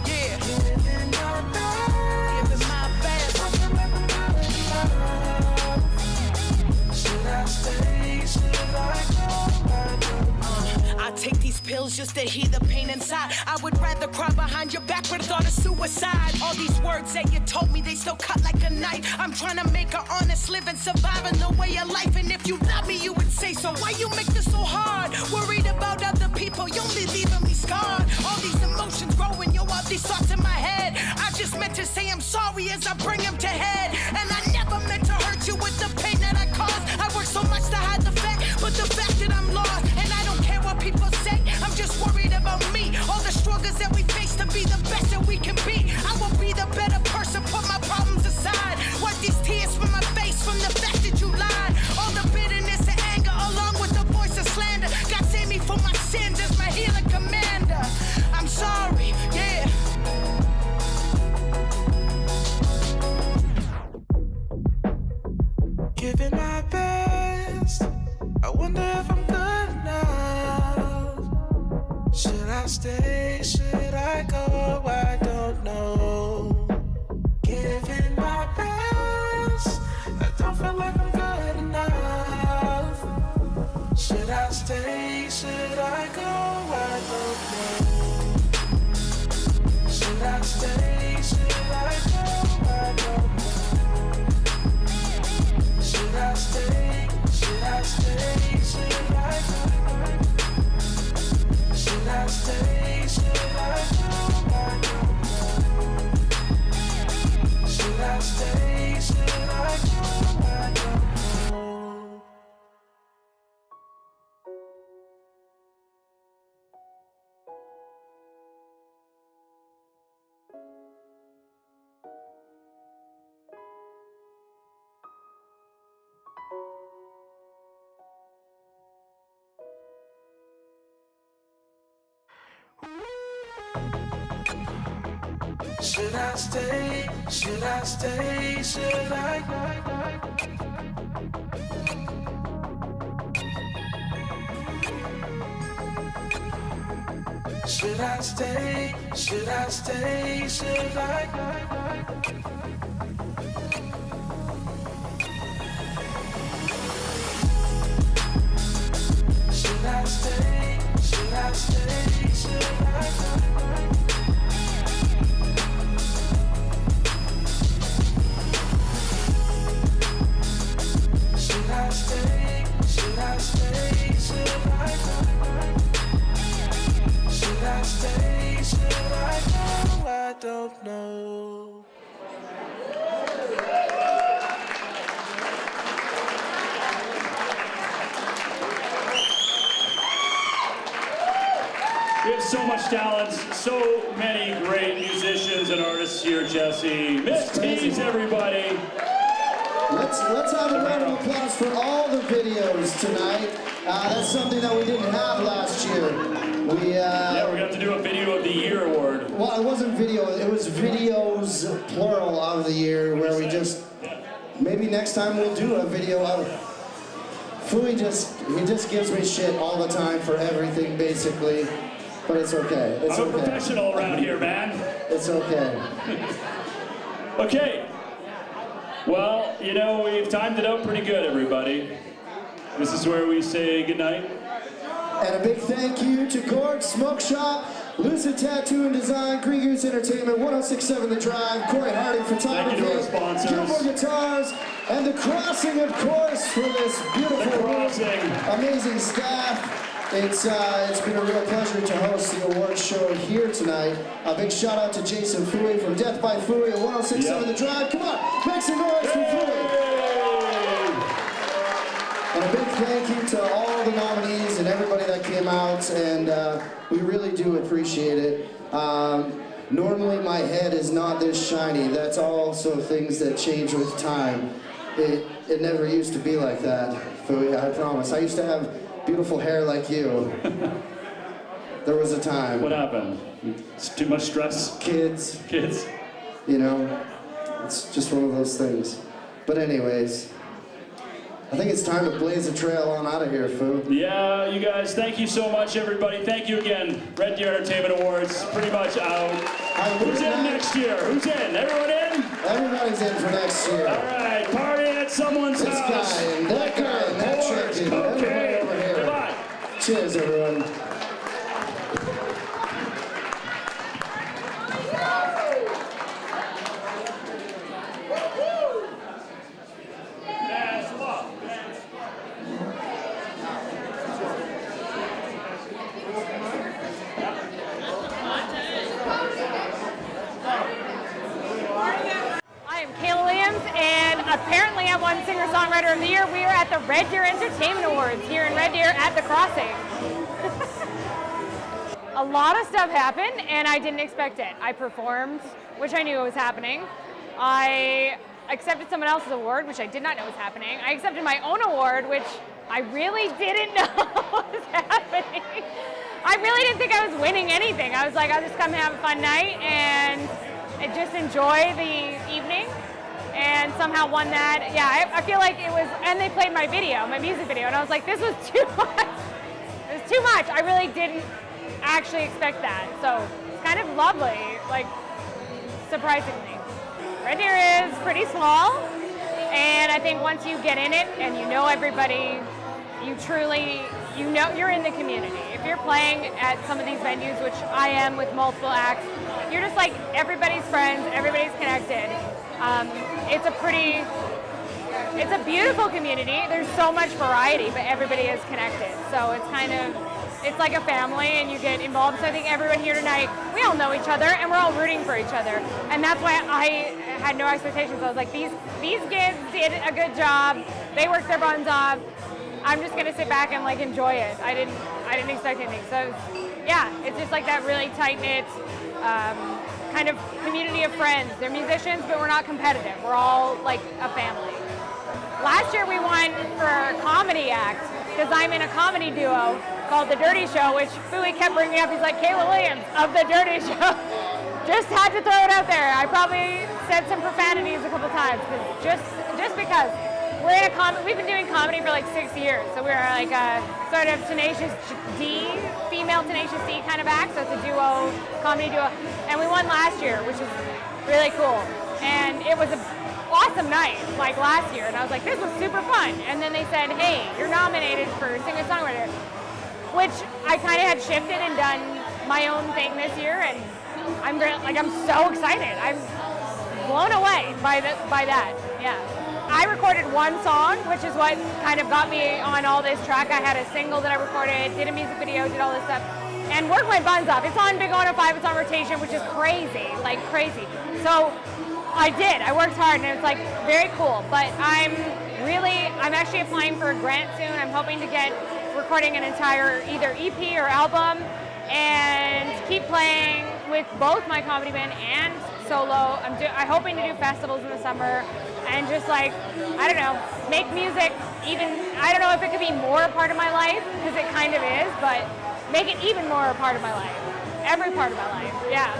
S6: Yeah. Give it my best. Should I stay? Should I go? I take these pills just to heal the pain inside. I would rather cry behind your back with a thought of suicide. All these words that you told me, they still cut like a knife. I'm trying to make an honest living, surviving the way of life. And if you love me, you would say so. Why you make this so hard? Worried about other people, you only leaving me scarred. All these emotions growing, yo, all these thoughts in my head. I just meant to say I'm sorry as I bring them to head. And I never meant to hurt you with the pain that I caused. I worked so much to hide the fact, but the fact that I'm lost. And I don't care what people say, I'm just worried about me. All the struggles that we face to be
S14: Should I stay? Should I go? I don't know. Giving my best, I don't feel like I'm good enough. Should I stay? Should I go? I don't know. Should I stay? Should I go? I don't know. Should I stay? Should I stay? Should I go? Should I stay? Should I go? I don't know. Should I stay? Should I go? I don't know. Should I stay? Should I stay? Should I? Should I stay? Should I stay? Should I? Should I stay? Should I stay? Should I? Should I stay? Should I stay? Should I go? Should I stay? Should I go? I don't know.
S8: We have so much talent, so many great musicians and artists here, Jesse. Miss Tease, everybody.
S10: Let's have a round of applause for all the videos tonight. That's something that we didn't have last year.
S8: Yeah, we're gonna have to do a Video of the Year award.
S10: Well, it wasn't video, it was videos, plural, of the year, where we just, maybe next time we'll do a video of, Fui he just gives me shit all the time for everything, basically, but it's okay. It's
S8: I'm
S10: okay.
S8: a professional around here, man.
S10: It's okay.
S8: Okay. Well, you know, we've timed it out pretty good, everybody. This is where we say goodnight.
S10: And a big thank you to Gord Smoke Shop, Lucid Tattoo and Design, Green Goose Entertainment, 1067 The Drive, Corey Harding Photography,
S8: Thank you to our sponsors.
S10: Gilmore Guitars, and The Crossing, of course, for this beautiful, amazing staff. It's been a real pleasure to host the awards show here tonight. A big shout out to Jason Fui from Death by Fui at 1067 The Drive. Come on, make some noise for Fui. And a big thank you to all the nominees and everybody that came out, and we really do appreciate it. Normally my head is not this shiny. That's also things that change with time. It never used to be like that, Fui, I promise. I used to have beautiful hair like you. There was a time.
S8: What happened? It's too much stress?
S10: Kids.
S8: Kids.
S10: You know, it's just one of those things. But anyways, I think it's time to blaze a trail on out of here, Foo.
S8: Yeah, you guys, thank you so much, everybody. Thank you again. Red Deer Entertainment Awards, pretty much out. Who's in next year? Who's in? Everyone in?
S10: Everybody's in for next year.
S8: All right, party at someone's
S10: This
S8: house.
S10: guy and that guy and that
S8: Liquor,
S10: chick and
S8: cocaine.
S10: everybody over here.
S8: Goodbye.
S10: Cheers, everyone.
S3: I am Kayla Williams, and apparently I won Singer-Songwriter of the Year. We are at the Red Deer Entertainment Awards here in Red Deer at the Crossing. A lot of stuff happened, and I didn't expect it. I performed, which I knew was happening. I accepted someone else's award, which I did not know was happening. I accepted my own award, which I really didn't know was happening. I really didn't think I was winning anything. I was like, I'll just come and have a fun night and just enjoy the evening, and somehow won that. Yeah, I feel like it was, and they played my video, my music video, and I was like, this was too much. It was too much. I really didn't actually expect that. So it's kind of lovely, like surprisingly. Red Deer is pretty small, and I think once you get in it and you know everybody, you truly, you know you're in the community. If you're playing at some of these venues, which I am with multiple acts, you're just like everybody's friends, everybody's connected. It's a beautiful community. There's so much variety, but everybody is connected. So it's like a family, and you get involved. So I think everyone here tonight, we all know each other, and we're all rooting for each other. And that's why I had no expectations. I was like, these kids did a good job. They worked their buns off. I'm just gonna sit back and like enjoy it. I didn't expect anything. So yeah, it's just like that really tight-knit kind of community of friends. They're musicians, but we're not competitive. We're all like a family. Last year we won for a comedy act because I'm in a comedy duo called The Dirty Show, which Fooey kept bringing up. He's like, Kayla Williams of The Dirty Show. Just had to throw it out there. I probably said some profanities a couple times, just because we're in a we've been doing comedy for like 6 years, so we're like a sort of Tenacious D, female Tenacious D kind of act. So it's a duo, comedy duo, and we won last year, which is really cool. And it was an awesome night, like last year, and I was like, this was super fun. And then they said, hey, you're nominated for singer-songwriter, which I kind of had shifted and done my own thing this year, and I'm so excited. I'm blown away by that. Yeah. I recorded one song, which is what kind of got me on all this track. I had a single that I recorded, did a music video, did all this stuff, and worked my buns off. It's on Big 105, it's on rotation, which is crazy, like crazy. So I did, I worked hard, and it's like very cool. But I'm actually applying for a grant soon. I'm hoping to get recording an entire either EP or album and keep playing with both my comedy band and solo. I'm hoping to do festivals in the summer and just like, I don't know, make music even, I don't know if it could be more a part of my life, because it kind of is, but make it even more a part of my life. Every part of my life, yeah.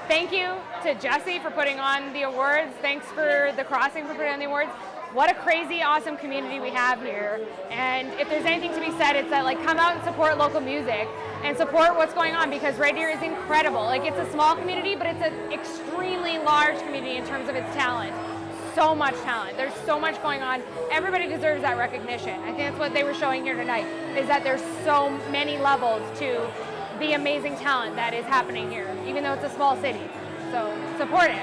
S3: Thank you to Jesse for putting on the awards. Thanks for The Crossing for putting on the awards. What a crazy, awesome community we have here. And if there's anything to be said, it's that like come out and support local music and support what's going on, because Red Deer is incredible. Like it's a small community, but it's an extremely large community in terms of its talent. So much talent. There's so much going on. Everybody deserves that recognition. I think that's what they were showing here tonight, is that there's so many levels to the amazing talent that is happening here, even though it's a small city. So support it.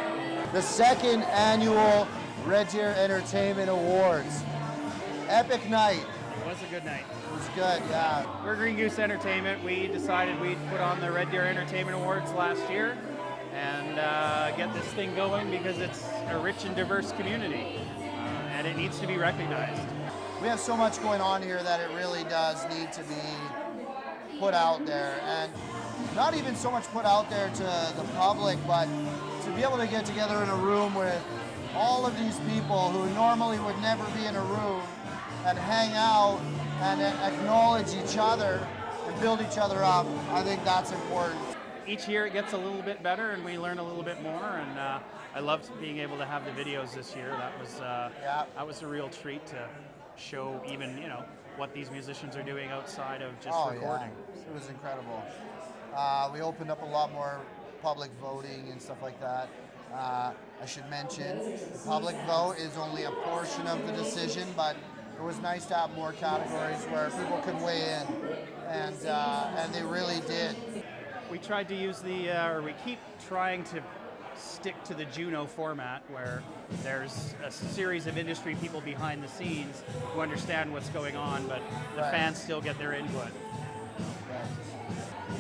S10: The second annual Red Deer Entertainment Awards. Epic night.
S7: It was a good night.
S10: It was good, yeah.
S7: We're Green Goose Entertainment. We decided we'd put on the Red Deer Entertainment Awards last year and get this thing going because it's a rich and diverse community and it needs to be recognized.
S10: We have so much going on here that it really does need to be put out there, and not even so much put out there to the public, but to be able to get together in a room with all of these people who normally would never be in a room and hang out and acknowledge each other and build each other up. I think that's important.
S7: Each year it gets a little bit better and we learn a little bit more, and I loved being able to have the videos this year. That was a real treat to show even, what these musicians are doing outside of just recording.
S10: Yeah. It was incredible. We opened up a lot more public voting and stuff like that. I should mention, the public vote is only a portion of the decision, but it was nice to have more categories where people could weigh in, and they really did.
S7: We tried to use we keep trying to stick to the Juno format, where there's a series of industry people behind the scenes who understand what's going on, but the fans still get their input.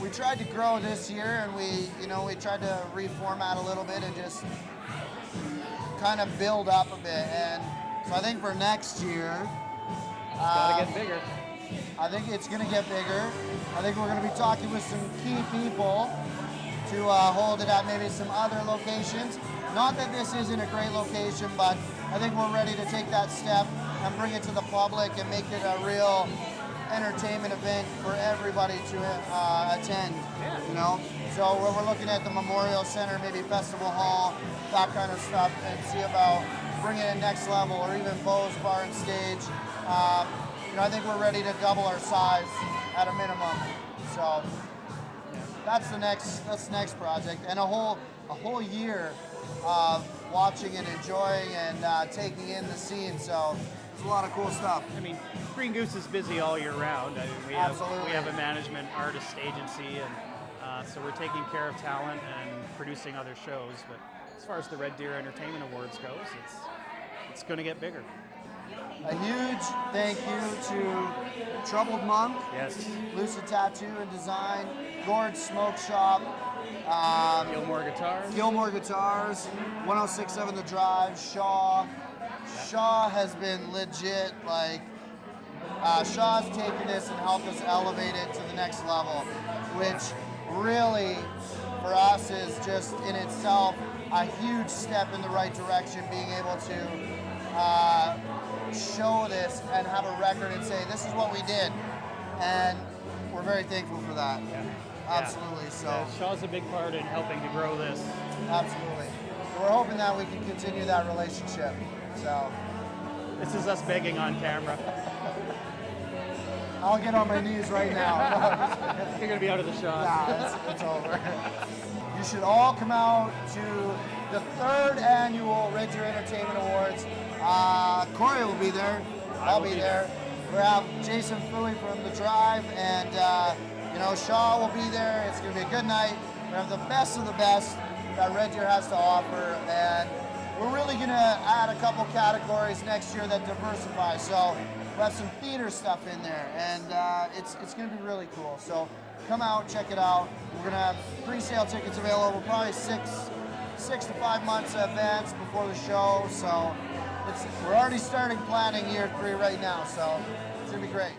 S10: We tried to grow this year, and we tried to reformat a little bit and just kind of build up a bit. And so I think for next year,
S7: it's gotta get bigger.
S10: I think it's going to get bigger. I think we're going to be talking with some key people to hold it at maybe some other locations. Not that this isn't a great location, but I think we're ready to take that step and bring it to the public and make it a real entertainment event for everybody to attend. So we're looking at the Memorial Center, maybe Festival Hall, that kind of stuff, and see about bringing it next level, or even Beau's Bar and Stage. I think we're ready to double our size at a minimum. So that's the next project, and a whole year of watching and enjoying and taking in the scene. So it's a lot of cool stuff.
S7: I mean, Green Goose is busy all year round. I mean, we have a management artist agency, and so we're taking care of talent and producing other shows. But as far as the Red Deer Entertainment Awards goes, it's going to get bigger.
S10: A huge thank you to Troubled Monk,
S7: yes,
S10: Lucid Tattoo and Design, Gord Smoke Shop, Gilmore Guitars, 1067 The Drive, Shaw. Shaw has been legit, like, Shaw's taken this and helped us elevate it to the next level, which really, for us, is just in itself a huge step in the right direction, being able to show this and have a record and say, this is what we did. And we're very thankful for that.
S7: Yeah.
S10: Absolutely. So
S7: Shaw's a big part in helping to grow this.
S10: Absolutely. We're hoping that we can continue that relationship. So
S7: this is us begging on camera.
S10: I'll get on my knees right now.
S7: You're gonna be out of the shot.
S10: Nah, it's over. You should all come out to the 3rd annual Red Deer Entertainment Awards. Corey will be there. I'll be there. We have Jason Fooey from The Drive, and Shaw will be there. It's going to be a good night. We have the best of the best that Red Deer has to offer, and we're really going to add a couple categories next year that diversify. So we have some theater stuff in there, and it's going to be really cool. So come out, check it out. We're going to have pre-sale tickets available, probably 6 to 5 months in advance before the show. So we're already starting planning year 3 right now, so it's gonna be great.